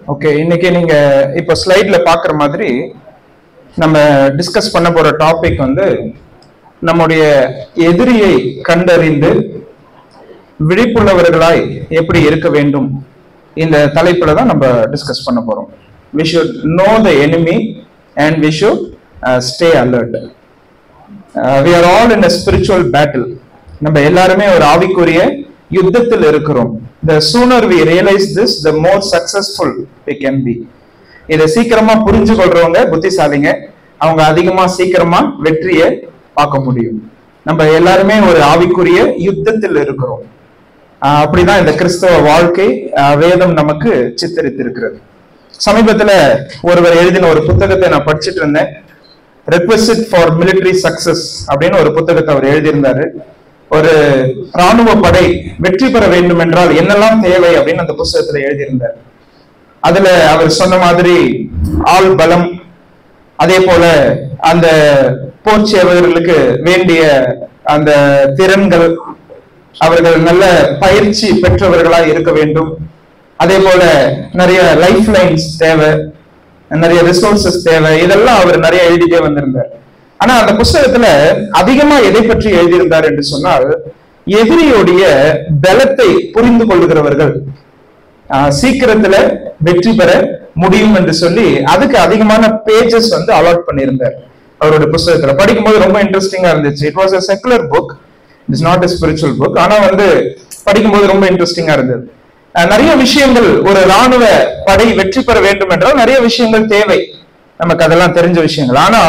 Okay, இன்னைக்கு நீங்க இப்ப ஸ்லைட்ல பாக்குற மாதிரி நம்ம டிஸ்கஸ் பண்ண போற டாபிக் வந்து நம்முடைய எதிரியை கண்டறிந்து விழிப்புள்ளவர்களாய் எப்படி இருக்க வேண்டும். இந்த தலைப்புல தான் நம்ம டிஸ்கஸ் பண்ண போறோம். We should know the enemy and we should stay alert. We are all in a spiritual battle. நம்ம எல்லாருமே ஒரு ஆவிக்குரிய யுத்தத்தில் இருக்கிறோம். The sooner we realize this, the more successful we can be. இதை சீக்கிரமா புரிஞ்சு கொள்றவங்க புத்திசாலிங்க, அவங்க அதிகமா சீக்கிரமா வெற்றியை பார்க்க முடியும். நம்ம எல்லாருமே ஒரு ஆவிக்குரிய யுத்தத்தில் இருக்கிறோம். அப்படிதான் இந்த கிறிஸ்தவ வாழ்க்கை வேதம் நமக்கு சித்தரித்திருக்கிறது. சமீபத்துல ஒருவர் எழுதின ஒரு புத்தகத்தை நான் படிச்சுட்டு இருந்தேன். ரெக்வெஸ்ட் ஃபார் மிலிட்டரி சக்சஸ் அப்படின்னு ஒரு புத்தகத்தை அவர் எழுதியிருந்தாரு. ஒரு ராணுவ படை வெற்றி பெற வேண்டும் என்றால் என்னெல்லாம் தேவை அப்படின்னு அந்த புத்தகத்துல எழுதியிருந்தார். அதுல அவர் சொன்ன மாதிரி ஆள் பலம், அதே போல அந்த போர் சேவகர்களுக்கு வேண்டிய அந்த திறன்கள், அவர்கள் நல்ல பயிற்சி பெற்றவர்களாக இருக்க வேண்டும். அதே போல நிறைய லைஃப் லைன்ஸ் தேவை, நிறைய ரிசோர்சஸ் தேவை. இதெல்லாம் அவர் நிறைய எழுதிட்டே வந்திருந்தார். ஆனா அந்த புஸ்தகத்துல அதிகமா எதை பற்றி எழுதியிருந்தார் என்று சொன்னால், எதிரியுடைய பலத்தை புரிந்து கொள்கிறவர்கள் சீக்கிரத்துல வெற்றி பெற முடியும் என்று சொல்லி அதுக்கு அதிகமான பேஜஸ் வந்து அலாட் பண்ணியிருந்தார் அவருடைய புஸ்தகத்துல. படிக்கும்போது ரொம்ப இன்ட்ரெஸ்டிங்கா இருந்துச்சு. It was a secular book, it is not a spiritual book. ஆனா வந்து படிக்கும்போது ரொம்ப இன்ட்ரெஸ்டிங்கா இருந்தது. நிறைய விஷயங்கள், ஒரு ராணுவ படை வெற்றி பெற வேண்டும் என்றால் நிறைய விஷயங்கள் தேவை, நமக்கு அதெல்லாம் தெரிஞ்ச விஷயங்கள். ஆனா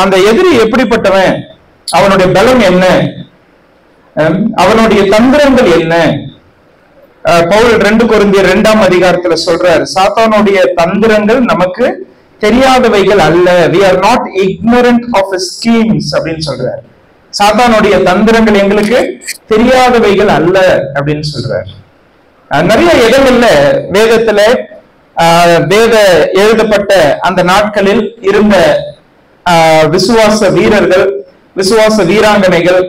அந்த எதிரி எப்படிப்பட்டவன், அவனுடைய பலம் என்ன, அவனுடைய தந்திரங்கள் என்ன? பவுல் 2 கொரிந்தியர் 2ஆம் அதிகாரத்துல சொல்றாரு, சாத்தானுடைய தந்திரங்கள் நமக்கு தெரியாதவைகள் அல்ல. We are not ignorant of his schemes அப்படின்னு சொல்றாரு. சாத்தானுடைய தந்திரங்கள் எங்களுக்கு தெரியாதவைகள் அல்ல அப்படின்னு சொல்றாரு. நிறைய இடங்கள்ல வேதத்துல வேத எழுதப்பட்ட அந்த நாட்களில் இருந்த விசுவாச வீரர்கள், விசுவாச வீராங்கனைகள்,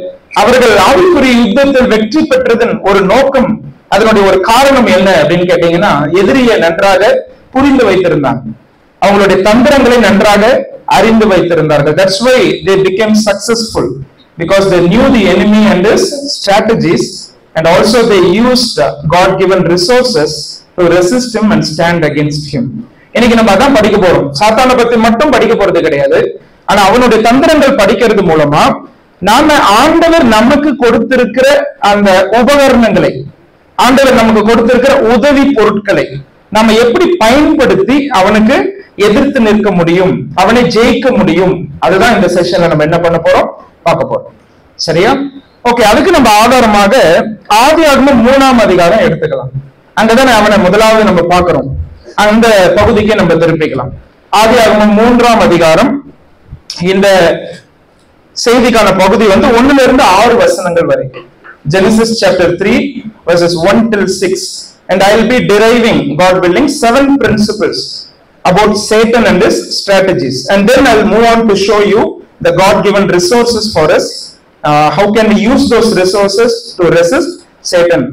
அவர்கள் ஆவிக்குரிய யுத்தத்தில் வெற்றி பெற்றதன் ஒரு நோக்கம், அதனுடைய ஒரு காரணம் என்ன அப்படின்னு கேட்டீங்கன்னா, எதிரியை நன்றாக புரிந்து வைத்திருந்தாங்க, அவங்களுடைய தந்திரங்களை நன்றாக அறிந்து வைத்திருந்தார்கள். That's why they became successful, because they knew the enemy and his strategies, and also they used God-given resources to resist him and stand against him. இன்னைக்கு நம்ம அதான் படிக்க போறோம். சாத்தானை பத்தி மட்டும் படிக்க போறது கிடையாது, ஆனா அவனுடைய தந்திரங்கள் படிக்கிறது மூலமா நாம ஆண்டவர் நமக்கு கொடுத்திருக்கிற அந்த உபகரணங்களை, ஆண்டவர் நமக்கு கொடுத்திருக்கிற உதவி பொருட்களை நாம எப்படி பயன்படுத்தி அவனுக்கு எதிர்த்து நிற்க முடியும், அவனை ஜெயிக்க முடியும். அதுதான் இந்த செஷன்ல நம்ம என்ன பண்ண போறோம், பார்க்க போறோம். சரியா? ஓகே, அதுக்கு நம்ம ஆதாரமாக ஆதியாகமம் 3ஆம் அதிகாரம் எடுத்துக்கலாம். அங்கதானே அவனை முதலாவது நம்ம பார்க்கிறோம். அந்த பகுதிக்கு நம்ம திருப்பிக்கலாம். ஆதியாகமம் 3ஆம் அதிகாரம், இந்த செய்திக்கான பகுதி வந்து 1 to 6 வசனங்கள் வரைக்கும். Genesis chapter 3 verses 1 till 6, and I will be deriving, God willing, 7 principles about Satan and his strategies, and then I will move on to show you the God-given resources for us. How can we use those resources to resist Satan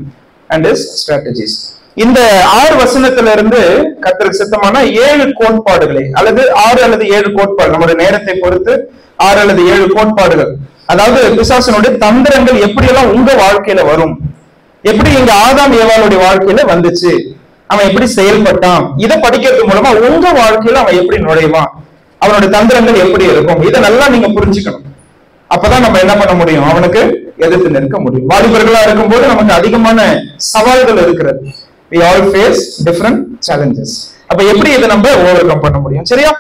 and his strategies? இந்த 6 வசனத்திலிருந்து கர்த்தருக்கு சித்தமான 7 கோட்பாடுகளை, அல்லது 6 அல்லது 7 கோட்பாடு, நம்முடைய நேரத்தை பொறுத்து 6 அல்லது 7 கோட்பாடுகள், அதாவது பிசாசனுடைய தந்திரங்கள் எப்படியெல்லாம் உங்க வாழ்க்கையில வரும், எப்படி இங்க ஆதாம் ஏவாளுடைய வாழ்க்கையில வந்துச்சு, அவன் எப்படி செயல்பட்டான், இதை படிக்கிறது மூலமா உங்க வாழ்க்கையில அவன் எப்படி நுழைவான், அவனுடைய தந்திரங்கள் எப்படி இருக்கும், இதை நல்லா நீங்க புரிஞ்சுக்கணும். அப்பதான் நம்ம என்ன பண்ண முடியும், அவனுக்கு எதிர்த்து நிற்க முடியும். வாலிபர்களா இருக்கும்போது நமக்கு அதிகமான சவால்கள் இருக்கிறது. We all face different challenges. அப்ப எப்படி இதை நம்ம ஓவர் கம் பண்ண முடியும்? சரியா?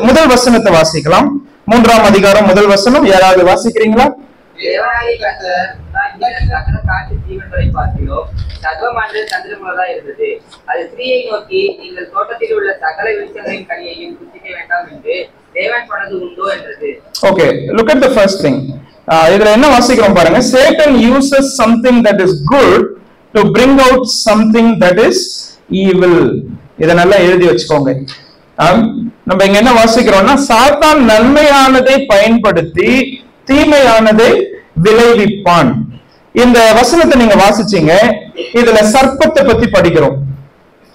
முதல் வசனத்தை வாசிக்கலாம். 3ஆம் அதிகாரம் முதல் வசனம். யாராவது வாசிக்கிறீங்களா? Okay, look at the first thing. இதுல என்ன வாசிக்கிறோம் பாருங்க. Satan uses something that is good to bring out something that is evil. இத நல்லா எழுதி வச்சுக்கோங்க. நம்ம இங்க என்ன வாசிக்கிறோம்னா, சாத்தான் நன்மையானதை பயன்படுத்தி தீமையானதை விளைவிப்பான். இந்த வசனத்தை நீங்க வாசிச்சீங்க. இதுல சர்ப்பத்தை பத்தி படிக்கிறோம்.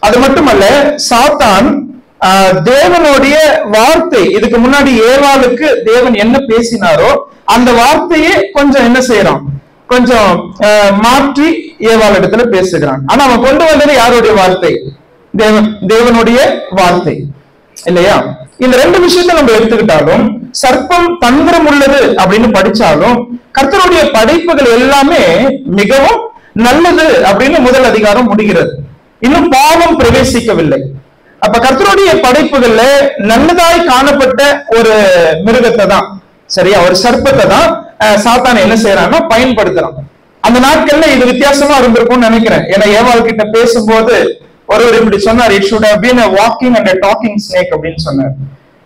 அது மட்டுமல்ல, சாத்தான் தேவனுடைய வார்த்தை, இதுக்கு முன்னாடி ஏவாளுக்கு தேவன் என்ன பேசினாரோ அந்த வார்த்தையே கொஞ்சம் என்ன செய்யறான், கொஞ்சம் மாற்றி ஏவாள் இடத்துல பேசுகிறான். ஆனா அவன் கொண்டு வந்தது யாருடைய வார்த்தை? தேவனுடைய வார்த்தை இல்லையா? இந்த ரெண்டு விஷயத்தை நம்ம எடுத்துக்கிட்டாலும், சர்ப்பம் தந்திரம் உள்ளது அப்படின்னு படிச்சாலும், கர்த்தருடைய படைப்புகள் எல்லாமே மிகவும் நல்லது அப்படின்னு முதல் அதிகாரம் முடிகிறது. இன்னும் பாவம் பிரவேசிக்கவில்லை. அப்ப கர்த்தருடைய படைப்புகள்ல நல்லதாய் காணப்பட்ட ஒரு மிருகத்தை தான், சரியா, ஒரு சர்ப்பத்தை தான் சாத்தான் என்ன செய்யறான்னா பயன்படுத்துறான். அந்த நாட்கள்ல இது வித்தியாசமா இருந்திருக்கும்னு நினைக்கிறேன். ஏன்னா ஏவாள் கிட்ட பேசும்போது ஒருவர் இப்படி சொன்னார், it should have been a walking and a talking snake அப்படின்னு சொன்னார்.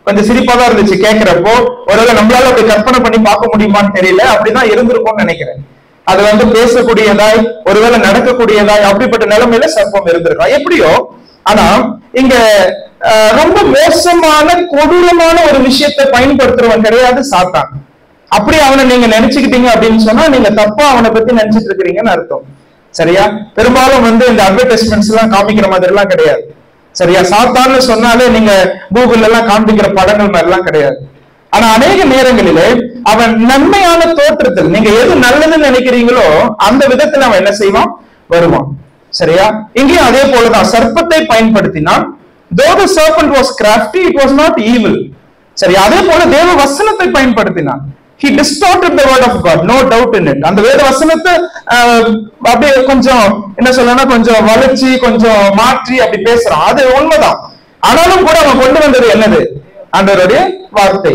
கொஞ்சம் சிரிப்பா தான் இருந்துச்சு கேட்கிறப்போ. ஒருவேளை நம்மளால அப்படி கற்பனை பண்ணி பார்க்க முடியுமான்னு தெரியல, அப்படிதான் இருந்திருக்கும்னு நினைக்கிறேன். அது பேசக்கூடியதாய், ஒருவேளை நடக்கக்கூடியதாய், அப்படிப்பட்ட நிலைமையில சர்ப்பம் இருந்திருக்கா எப்படியோ. ஆனா இங்க ரொம்ப மோசமான கொடூரமான ஒரு விஷயத்தை பயன்படுத்துறவன் கிடையாது சாத்தான். அப்படி அவனை நீங்க நினைச்சுக்கிட்டீங்க அப்படின்னு சொன்னா நீங்க தப்பா அவனை பத்தி நினைச்சிட்டு இருக்கிறீங்கன்னு அர்த்தம். சரியா? பெரும்பாலும் இந்த அட்வர்டைஸ்மெண்ட்ஸ் எல்லாம் காமிக்கிற மாதிரி எல்லாம் கிடையாது. சரியா? சாத்தான்னு சொன்னாலே நீங்க கூகுள்ல எல்லாம் காண்பிக்கிற படங்கள் மாதிரி எல்லாம் கிடையாது. ஆனா அநேக நேரங்களிலே அவன் நன்மையான தோற்றத்தில், நீங்க எது நல்லதுன்னு நினைக்கிறீங்களோ அந்த விதத்துல அவன் என்ன செய்வான், வருவான். சரியா? இங்கேயும் அதே போலதான் சர்ப்பத்தை பயன்படுத்தினான். though the serpent was crafty, it was not evil. சரியா? அதே போல தேவ வசனத்தை பயன்படுத்தினான். he distorted the word of God, no doubt in it. அந்த வேத வசனத்தை அப்படியே கொஞ்சம் என்ன சொல்லணும், கொஞ்சம் வளைச்சி கொஞ்சம் மாற்றி அப்படி பேசுறான், அது உண்மைதான். ஆனாலும் கூட அவன் கொண்டு வந்தது என்னது, ஆண்டவருடைய வார்த்தை.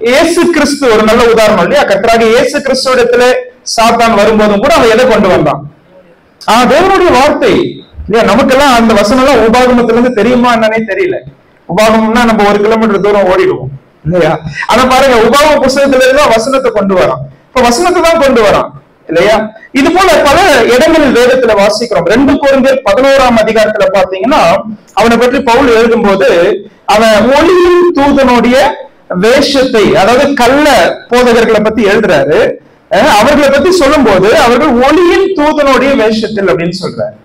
இயேசு கிறிஸ்து ஒரு நல்ல உதாரணம் இல்லையா? கர்த்தராகிய இயேசு கிறிஸ்து இடத்துல சாத்தான் வரும்போதும் கூட அவன் எதை கொண்டு வந்தான், தேவனுடைய வார்த்தை இல்லையா? நமக்கெல்லாம் அந்த வசனம் எல்லாம் உபாகமத்துல இருந்து தெரியுமா என்னன்னே தெரியல. உபாகமம்னா நம்ம 1 கிலோமீட்டர் தூரம் ஓடிடுவோம் இல்லையா? ஆனா பாருங்க, உபாகம புஸ்தகத்துல இருந்து வசனத்தை கொண்டு வரான். இப்ப வசனத்தை தான் கொண்டு வரான் இல்லையா? இது போல பல இடங்களில் வேதத்துல வாசிக்கிறோம். 2 கொரிந்தியர் 11ஆம் அதிகாரத்துல பாத்தீங்கன்னா அவனை பற்றி பவுல் எழுதும்போது அவன் ஒளியின் தூதனுடைய வேஷத்தை, அதாவது கள்ள போதகர்களை பத்தி எழுதுறாரு. அவர்களை பத்தி சொல்லும் போது அவர்கள் ஒளியின் தூதனுடைய வேஷத்தில் அப்படின்னு சொல்றாரு.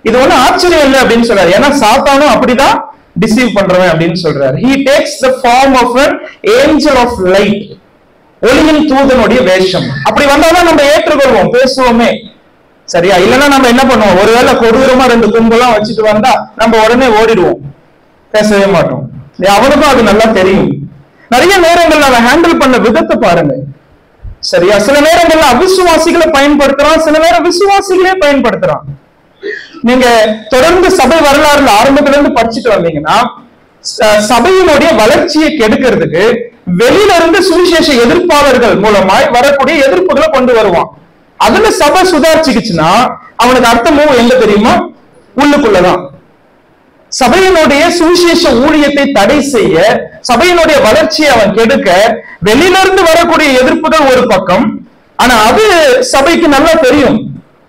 இது ஒண்ணு ஆச்சரியம் இல்லை அப்படின்னு சொல்றாரு. ஏன்னா சாத்தானும் அப்படிதான் டிசீவ் பண்றவன் அப்படின்னு சொல்றாரு. he takes the form of an angel of light. ஒளியின் தூதனுடைய வேஷம். அப்படி வந்தாதான் நம்ம ஏற்றுக்கொள்வோம், பேசுவோமே. சரியா? இல்லைன்னா நம்ம என்ன பண்ணுவோம், ஒருவேளை கொடூரமா 2 கும்பலாம் வச்சுட்டு வந்தா நம்ம உடனே ஓடிடுவோம், பேசவே மாட்டோம். அவனுக்கும் அது நல்லா தெரியும். நிறைய நேரங்கள்ல அவன் ஹேண்டில் பண்ண விதத்தை பாருங்க. சரியா? சில நேரங்கள்ல அவிசுவாசிகளை பயன்படுத்துறான், சில நேரம் விசுவாசிகளே பயன்படுத்துறான். நீங்க தொடர்ந்து சபை வரலாறுல ஆரம்பத்துல இருந்து படிச்சுட்டு வந்தீங்கன்னா சபையினுடைய வளர்ச்சியை கெடுக்கிறதுக்கு வெளியில இருந்து சுவிசேஷ எதிர்ப்பாளர்கள் மூலமாய் வரக்கூடிய எதிர்ப்புகளை கொண்டு வருவான். அதுல சபை சுதாரிச்சுக்குச்சுன்னா அவனுக்கு அர்த்தமும் எங்க தெரியுமா, உள்ளுக்குள்ளதான். சபையினுடைய சுவிசேஷ ஊழியத்தை தடை செய்ய, சபையினுடைய வளர்ச்சியை அவன் கெடுக்க வெளியில இருந்து வரக்கூடிய எதிர்ப்புகள் ஒரு பக்கம். ஆனா அது சபைக்கு நல்லா தெரியும்.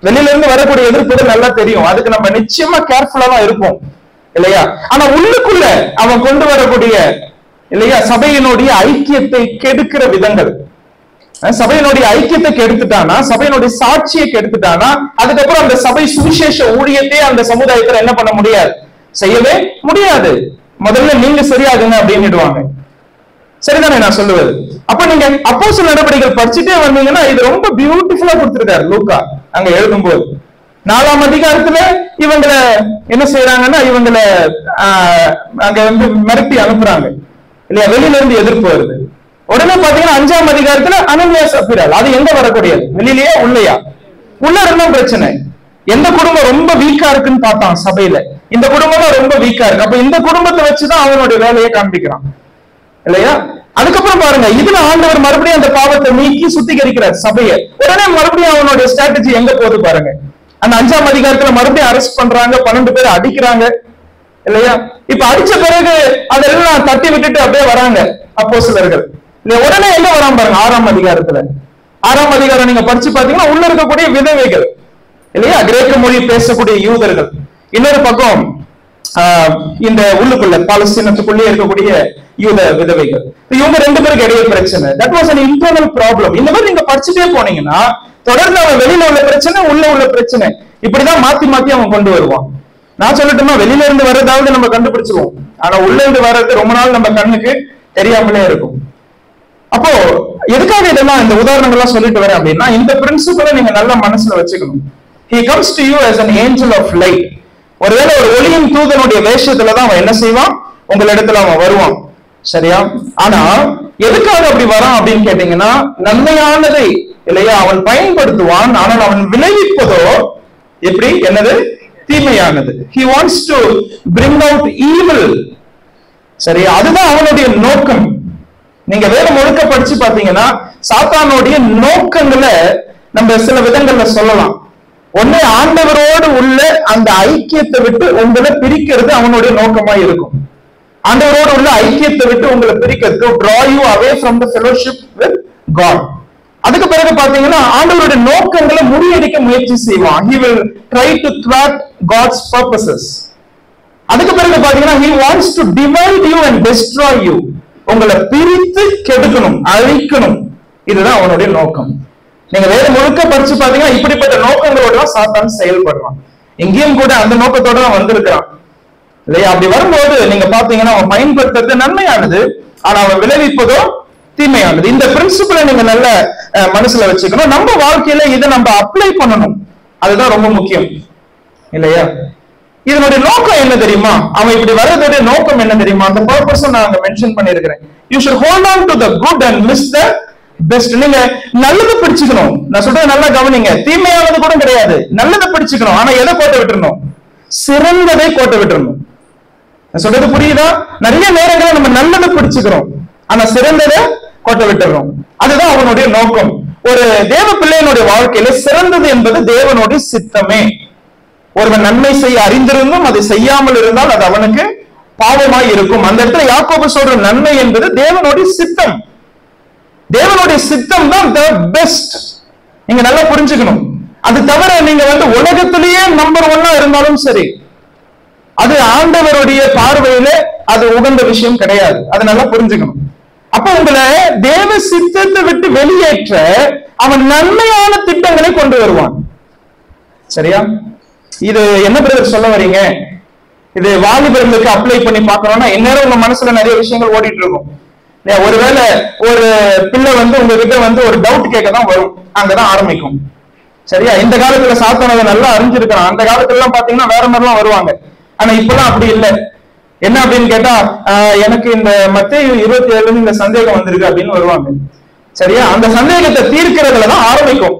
வெளியில இருந்து வரக்கூடிய எதிர்ப்புகள் நல்லா தெரியும். அதுக்கு நம்ம நிச்சயமா கேர்ஃபுல்லா தான் இருப்போம் இல்லையா? ஆனா உள்ளுக்குள்ள அவன் கொண்டு வரக்கூடிய இல்லையா சபையினுடைய ஐக்கியத்தை கெடுக்கிற விதங்கள், சபையினுடைய ஐக்கியத்தை கெடுத்துட்டானா, சபையினுடைய சாட்சியை கெடுத்துட்டானா, அதுக்கப்புறம் அந்த சபை சுவிசேஷ ஊழியத்தை அந்த சமுதாயத்துல என்ன பண்ண முடியாது, செய்யவே முடியாது. முதல்ல நீங்க சரியாகுங்க அப்படின்னுடுவாங்க. சரிதானே நான் சொல்லுவது? அப்ப நீங்க அப்போஸ்தலர் நடவடிக்கைகள் படிச்சுட்டே வந்தீங்கன்னா இது ரொம்ப பியூட்டிஃபுல்லா கொடுத்திருக்காரு லூக்கா அங்க எழுதும்போது. 4ஆம் அதிகாரத்துல இவங்களை என்ன செய்யறாங்கன்னா இவங்களை அங்க மிரட்டி அனுப்புறாங்க இல்லையா? வெளியில இருந்து எதிர்ப்பு வருது. உடனே பாத்தீங்கன்னா 5ஆம் அதிகாரத்துல அனனியா சப்பீராள், அது எங்க வரக்கூடியது, வெளியிலேயே உள்ளையா? உள்ள இருந்தா பிரச்சனை. எந்த குடும்பம் ரொம்ப வீக்கா இருக்குன்னு பார்த்தான் சபையில, இந்த குடும்பம் தான் ரொம்ப வீக்கா இருக்கு. அப்ப இந்த குடும்பத்தை வச்சுதான் அவனுடைய வேலையை காண்பிக்கிறான் இல்லையா? அதுக்கப்புறம் பாருங்க, இதுல ஆண்டவர் மறுபடியும் அந்த பாவத்தை நீக்கி சுத்திகரிக்கிறார் சபையை. உடனே மறுபடியும் அவனுடைய ஸ்ட்ராட்டஜி எங்க போகுது பாருங்க. அந்த 5ஆம் அதிகாரத்துல மறுபடியும் அரெஸ்ட் பண்றாங்க, 12 பேர் அடிக்கிறாங்க இல்லையா? இப்ப அடிச்ச பிறகு அதெல்லாம் தட்டி விட்டுட்டு அப்படியே வராங்க அப்போஸ்தலர்கள். உடனே என்ன வராம பாருங்க 6ஆம் அதிகாரத்துல. 6ஆம் அதிகாரம் நீங்க படிச்சு பாத்தீங்கன்னா உள்ள இருக்கக்கூடிய விதவைகள் இல்லையா, கிரேக்க மொழி பேசக்கூடிய யூதர்கள், இன்னொரு பக்கம் இந்த உள்ளுக்குள்ள பாலஸ்தீனத்துக்குள்ளே இருக்கக்கூடிய யூத விதவைகள். இவங்க 2 பேருக்கு இடையே பிரச்சனை. That was an internal problem. இந்த மாதிரி நீங்க படிச்சுட்டே போனீங்கன்னா தொடர்ந்து அவன் வெளியில உள்ள பிரச்சனை, உள்ள பிரச்சனை, இப்படிதான் மாத்தி மாத்தி அவன் கொண்டு வருவான். நான் சொல்லட்டுமா, வெளியில இருந்து வர்றதாவது நம்ம கண்டுபிடிச்சிருவோம், ஆனா உள்ள இருந்து வர்றது ரொம்ப நாள் நம்ம கண்ணுக்கு தெரியாமலே இருக்கும். அப்போ எதுக்காக இதெல்லாம் இந்த உதாரணங்கள்லாம் சொல்லிட்டு வரேன் அப்படின்னா, இந்த பிரின்சிபலை நீங்க நல்ல மனசுல வச்சுக்கணும். He comes to you as an angel of light. ஒருவேளை ஒரு ஒளியின் தூதனுடைய வேஷத்துலதான் அவன் என்ன செய்வான், உங்களிடத்துல அவன் வருவான், சரியா? ஆனா எதுக்காக அப்படி வரான் அப்படின்னு கேட்டீங்கன்னா, நன்மையானதை இல்லையா அவன் பயன்படுத்துவான், ஆனால் அவன் விளைவிப்பதோ எப்படி, என்னது, தீமையானது. He wants to bring out evil. சரியா? அதுதான் அவனுடைய நோக்கம். நீங்க வேற முழுக்க படிச்சு பாத்தீங்கன்னா சாத்தானுடைய நோக்கங்களை நம்ம சில விதங்கள்ல சொல்லலாம். ஒண்ணு, ஆண்டவரோடு உள்ள அந்த ஐக்கியத்தை விட்டு உங்களை பிரிக்கிறது அவனுடைய நோக்கமா இருக்கும். ஆண்டவரோடு உள்ள ஐக்கியத்தை விட்டு உங்களை பிரிக்கிறது, draw you away from the fellowship with God. அதுக்கு பிறகு பாத்தீங்கன்னா ஆண்டவருடைய நோக்கங்களை முறியடிக்க முயற்சி செய்வான். He will try to thwart God's purposes. அதுக்கு பிறகு பாத்தீங்கன்னா he wants to divide you and destroy you. உங்களை பிரித்து கெடுக்கணும், அழிக்கணும். இதுதான் அவனுடைய நோக்கம். நீங்க வேற முழுக்க படிச்சு பாத்தீங்கன்னா இப்படிப்பட்ட நோக்கங்களோட சாத்தான் செயல்படுறான். எங்கேயும் கூட அந்த நோக்கத்தோட தான் வந்திருக்கிறான் இல்லையா? அப்படி வரும்போது நீங்க பாத்தீங்கன்னா அவன் பயன்படுத்துறது நன்மையானது, ஆனா அவன் விளைவிப்பதோ தீமையானது. இந்த பிரின்சிபலை நீங்க நல்ல மனசுல வச்சுக்கணும். நம்ம வாழ்க்கையில இதை நம்ம அப்ளை பண்ணணும், அதுதான் ரொம்ப முக்கியம் இல்லையா? இதனுடைய நோக்கம் என்ன தெரியுமா? அவன் இப்படி வர்றதுடைய நோக்கம் என்ன தெரியுமா? அந்த பர்பஸ் நான் அங்க மென்ஷன் பண்ணிருக்கிறேன். You should hold on to the good and miss the best. நீங்க நல்லது பிடிச்சுக்கணும். நான் சொல்றது நல்லா கவனிங்க. தீமையானது கூட கிடையாது, நல்லதை பிடிச்சுக்கணும். ஆனா எதை கோட்டை விட்டுறணும்? சிறந்ததை கோட்டை விட்டுறணும். நான் சொல்றது புரியுதா? நிறைய நேரங்களை நம்ம நல்லதை பிடிச்சுக்கிறோம், ஆனா சிறந்ததை கோட்டை விட்டுறோம். அதுதான் அவனுடைய நோக்கம். ஒரு தேவ பிள்ளையினுடைய வாழ்க்கையில சிறந்தது என்பது தேவனுடைய சித்தமே. ஒருவன் நன்மை செய்ய அறிந்திருந்தும் அதை செய்யாமல் இருந்தால் அது அவனுக்கு பாவமாய் இருக்கும். அந்த இடத்துல யாக்கோபு சொல்ற நன்மை என்பது தேவனுடைய சித்தம். தேவனுடைய சித்தம் தான் தி பெஸ்ட். நீங்க நல்லா புரிஞ்சுக்கணும். அது தவிர நீங்க உலகத்திலேயே நம்பர் 1 இருந்தாலும் சரி, அது ஆண்டவருடைய பார்வையில அது உகந்த விஷயம் கிடையாது. அதை நல்லா புரிஞ்சுக்கணும். அப்ப உங்களை தேவ சித்தத்தை விட்டு வெளியேற்ற அவன் நன்மையான திட்டங்களை கொண்டு வருவான். சரியா? இது என்ன பிரதர் சொல்ல வரீங்க? இது வாலிபர்களுக்கு அப்ளை பண்ணி பார்க்கணும்னா இந்நேரம் உங்க மனசுல நிறைய விஷயங்கள் ஓடிட்டு இருக்கும். ஒருவேளை ஒரு பிள்ளை உங்ககிட்ட ஒரு டவுட் கேட்கதான் வரும், அங்கதான் ஆரம்பிக்கும். சரியா? இந்த காலத்துல சாத்தானதை நல்லா அறிஞ்சிருக்கிறான். அந்த காலத்துல எல்லாம் பாத்தீங்கன்னா வேற மாதிரிலாம் வருவாங்க. ஆனா இப்பெல்லாம் அப்படி இல்லை. என்ன அப்படின்னு கேட்டா, எனக்கு இந்த மத்தேயு 27 இந்த சந்தேகம் வந்திருக்கு அப்படின்னு வருவாங்க. சரியா? அந்த சந்தேகத்தை தீர்க்கிறதுலதான் ஆரம்பிக்கும்.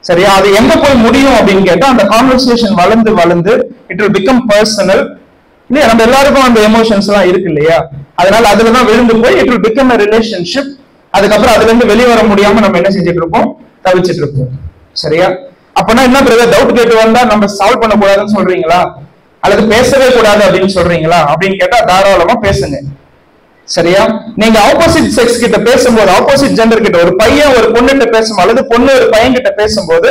சரியா? அது எங்க போய் முடியும் அப்படின்னு கேட்டா, அந்த கான்வர்சேஷன் வளர்ந்து வளர்ந்து இட் வில் பிகம் பர்சனல் இல்லையா? நம்ம எல்லாருக்கும் அந்த எமோஷன்ஸ் எல்லாம் இருக்கு இல்லையா? அதனால அதுலதான் விழுந்து போய் it will become a relationship. அதுக்கப்புறம் அதுல இருந்து வெளியே வர முடியாம நம்ம என்ன செஞ்சுட்டு இருப்போம்? தவிச்சிட்டு இருப்போம். சரியா? அப்பனா என்ன பிரதர், டவுட் கேட்டு வந்தா நம்ம சால்வ் பண்ண கூடாதுன்னு சொல்றீங்களா, அல்லது பேசவே கூடாது அப்படின்னு சொல்றீங்களா அப்படின்னு கேட்டா தாராளமா பேசுங்க. சரியா? நீங்க ஆப்போசிட் செக்ஸ் கிட்ட பேசும்போது, ஆப்போசிட் ஜெண்டர் கிட்ட, ஒரு பையன் ஒரு பொண்ணுகிட்ட பேசும்போது அல்லது பொண்ணு ஒரு பையன் கிட்ட பேசும்போது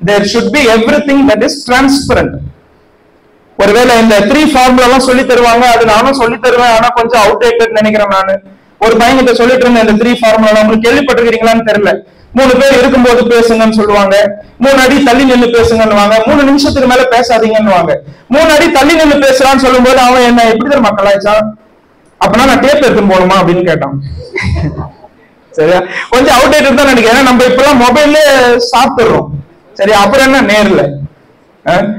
there should be everything that is transparent. ஒருவேளை இந்த 3 ஃபார்முலா எல்லாம் சொல்லி தருவாங்க, அது நானும் சொல்லி தருவேன், ஆனா கொஞ்சம் அவுடேட்டட் நினைக்கிறேன். நானு ஒரு பையன் கிட்ட சொல்லிட்டு இருந்தேன், இந்த 3 ஃபார்முலா உங்களுக்கு கேள்விப்பட்டிருக்கீங்களான்னு தெரியல. 3 பேர் இருக்கும்போது பேசுங்கன்னு சொல்லுவாங்க, 3 அடி தள்ளி நின்று பேசுங்கன்னு, 3 நிமிஷத்துக்கு மேல பேசாதீங்கன்னு, 3 அடி தள்ளி நின்று பேசுறான்னு சொல்லும் போது அவன் என்ன எப்படி தெரியுமா மக்களாச்சான், அப்பனா நான் டேப் எடுத்து போகணுமா அப்படின்னு கேட்டான். சரியா? கொஞ்சம் அவுடேட்டட் தான் நினைக்கிறேன். நம்ம இப்பெல்லாம் மொபைல்ல சாப்பிடுறோம். சரியா? அப்புறம் என்ன நேர்ல.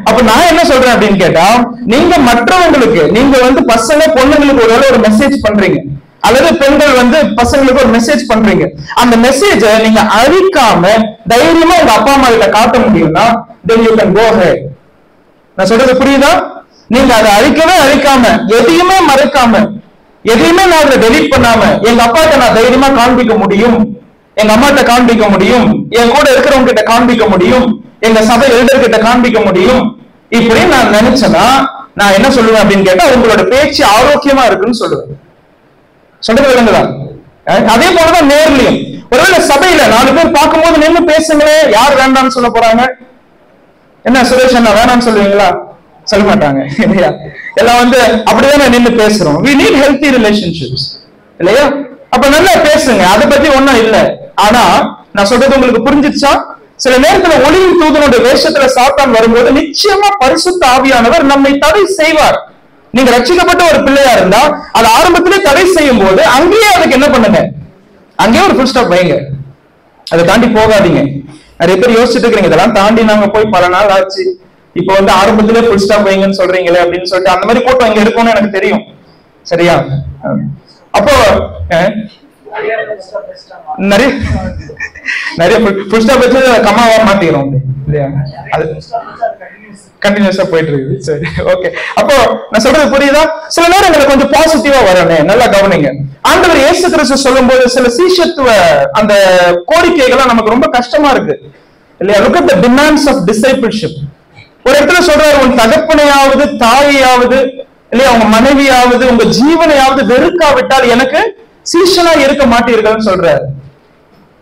அப்ப நான் என்ன சொல்றேன் அப்படின்னு கேட்டா, நீங்க மற்றவங்களுக்கு, நீங்க பசங்க பொண்ணுங்களுக்கு ஒரு மெசேஜ் பண்றீங்க, அல்லது பெண்கள் பசங்களுக்கு ஒரு மெசேஜ் பண்றீங்க. அந்த மெசேஜ நீங்க அழிக்காம தைரியமா உங்க அப்பா அம்மா கிட்ட காட்ட முடியும்னா then you can go ahead. நான் சொல்றது புரியுதா? நீங்க அதை அழிக்காம, எதையுமே மறைக்காம, எதையுமே நான் அதை டெலீட் பண்ணாம எங்க அப்பாட்ட நான் தைரியமா காண்பிக்க முடியும், எங்க அம்மாட்ட காண்பிக்க முடியும், என் கூட இருக்கிறவங்க கிட்ட காண்பிக்க முடியும், எங்க சபை எல்டர் கிட்ட காண்பிக்க முடியும். இப்படி நான் நினைச்சேன்னா நான் என்ன சொல்லுவேன் அப்படின்னு கேட்டா, உங்களோட பேச்சு ஆரோக்கியமா இருக்குன்னு சொல்லுவேன். சொல்றது விளங்குதா? அதே போலதான் நேர்லயும், ஒருவேளை சபையில 4 பேர் பார்க்கும்போது நின்று பேசுங்களே, யார் வேண்டாம்னு சொல்ல போறாங்க? என்ன சுரேஷ் அண்ணா வேணாம்னு சொல்லுவீங்களா? சொல்ல மாட்டாங்க இல்லையா? எல்லாம் அப்படிதானே நின்று பேசுறோம். we need healthy relationships இல்லையா? அப்ப நல்லா பேசுங்க, அதை பத்தி ஒண்ணும் இல்லை. ஆனா நான் சொல்றது உங்களுக்கு புரிஞ்சிச்சா? சில நேரத்துல ஒளியின் தூதனுடைய வேஷத்துல சாத்தான் வரும்போது நிச்சயமா பரிசுத்த ஆவியானவர் நம்மை தடை செய்வார். நீங்க ரட்சிக்கப்பட்ட ஒரு பிள்ளையா இருந்தா அது ஆரம்பத்திலே தடை செய்யும் போது அங்கேயே அதுக்கு என்ன பண்ணுங்க, அங்கேயே ஒரு ஃபுல் ஸ்டாப் வைங்க. அதை தாண்டி போகாதீங்க. நிறைய பேர் யோசிச்சுட்டு இருக்கிறீங்க, இதெல்லாம் தாண்டி நாங்க போய் பல நாள் ஆச்சு, இப்ப வந்து ஆரம்பத்திலே ஃபுல் ஸ்டாப் வைங்கன்னு சொல்றீங்களே அப்படின்னு சொல்லிட்டு அந்த மாதிரி போட்டோம் இங்க இருக்கும்னு எனக்கு தெரியும். சரியா? அப்போ நிறைய நிறைய ஃபுல் ஸ்டாப் வச்சு கம்மாவா மாத்திக்கிறோம் இல்லையா? அது கண்டினியூஸா போயிட்டு இருக்குது. சரி, ஓகே. அப்போ நான் சொல்றது புரியுதா? சில நேரங்களை கொஞ்சம் பாசிட்டிவா வரணும். நல்லா கவனிங்க. ஆண்டவர் இயேசு கிறிஸ்து சொல்லும் போது சில சீஷத்துவ அந்த கோரிக்கைகள்லாம் நமக்கு ரொம்ப கஷ்டமா இருக்கு இல்லையா? Look at the demands of discipleship. ஒரு இடத்துல சொல்றாரு, உன் தகப்பனையாவது தாயையாவது இல்லையா உங்க மனைவியாவது உங்க ஜீவனையாவது வெறுக்காவிட்டால் எனக்கு சீஷனா இருக்க மாட்டீர்கள்னு சொல்றாரு.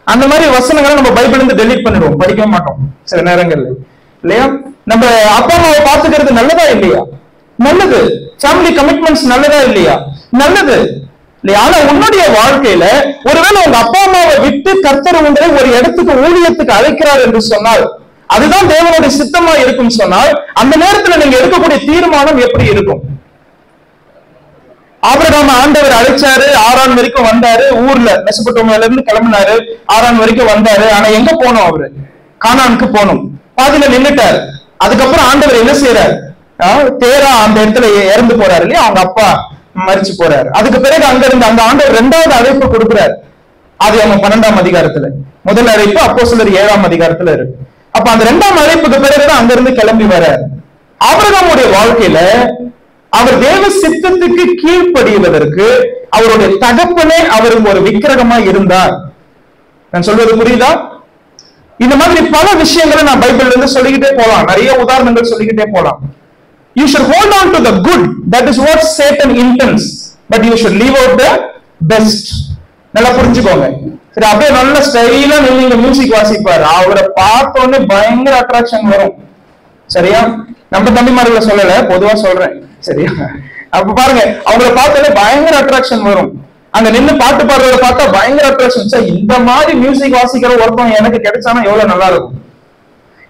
அந்த மாதிரி வசனங்களை நம்ம பைபிள் இருந்து டெலீட் பண்ணிடுவோம், படிக்க மாட்டோம் சில நேரங்கள்ல இல்லையா? நம்ம அப்பா அம்மாவை பாத்துக்கிறது நல்லதா இல்லையா? நல்லது. ஃபேமிலி கமிட்மெண்ட்ஸ் நல்லதா இல்லையா? நல்லது இல்லையா? ஆனா உன்னுடைய வாழ்க்கையில ஒருவேளை உங்க அப்பா அம்மாவை விட்டு கர்த்தர் உங்களை ஒரு இடத்துக்கு ஊழியத்துக்கு அழைக்கிறார் என்று சொன்னால், அதுதான் தேவனுடைய சித்தமா இருக்கும் சொன்னால், அந்த நேரத்துல நீங்க எடுக்கக்கூடிய தீர்மானம் எப்படி இருக்கும்? ஆபிரகாம் ஆண்டவர் அழைச்சாரு, ஆரான் வரைக்கும் வந்தாரு, ஊர்ல மெசபொத்தேமியால இருந்து கிளம்பினாரு, ஆரான் வரைக்கும் வந்தாரு. ஆனா எங்க போனோம்? அவரு கானானுக்கு போனோம். பாதியில நின்னுட்டாரு. அதுக்கப்புறம் ஆண்டவர் என்ன செய்யறாரு? தேரா அந்த இடத்துல இறந்து போறாரு இல்லையா? அவங்க அப்பா மரிச்சு போறாரு. அதுக்கு பிறகு அங்க இருந்து அந்த ஆண்டவர் 2வது அழைப்பு கொடுக்கிறாரு. ஆதியாகமம் 12ஆம் அதிகாரத்துல. முதல் அழைப்பு அப்போஸ்தலர் 7ஆம் அதிகாரத்துல இருக்கு. அப்ப அந்த 2ஆம் அழைப்புக்கு பிறகுதான் அங்க இருந்து கிளம்பி வர்றாரு. ஆபிரகாமுடைய வாழ்க்கையில அவர் தேவ சித்தத்துக்கு கீழ்ப்படிவதற்கு அவருடைய தகப்பனே அவருக்கு ஒரு விக்கிரகமா இருந்தார். நான் சொல்றது புரியுதா? இந்த மாதிரி பல விஷயங்களை நான் பைபிள்ல இருந்து சொல்லிக்கிட்டே போலாம், நிறைய உதாரணங்கள் சொல்லிக்கிட்டே போலாம். You should hold on to the good. That is what Satan intends. But you should leave out the best. நல்லா புரிஞ்சுக்கோங்க. சரி, அப்படியே நல்ல ஸ்டைலா நீங்க மியூசிக் வாசிப்பாரு, அவரை பார்த்தோன்னே பயங்கர அட்ராக்ஷன் வரும். சரியா? நம்ம தம்பிமார்களை சொல்லல, பொதுவா சொல்றேன். சரியா? அப்ப பாருங்க, அவங்கள பார்த்தாலே பயங்கர அட்ராக்ஷன் வரும். அங்க நின்று பாட்டு பாடுறத பார்த்தா பயங்கர அட்ராக்ஷன். சார், இந்த மாதிரி மியூசிக் வாசிக்கிற ஒருத்தவங்க எனக்கு கிடைச்சானா எவ்வளவு நல்லா இருக்கும்,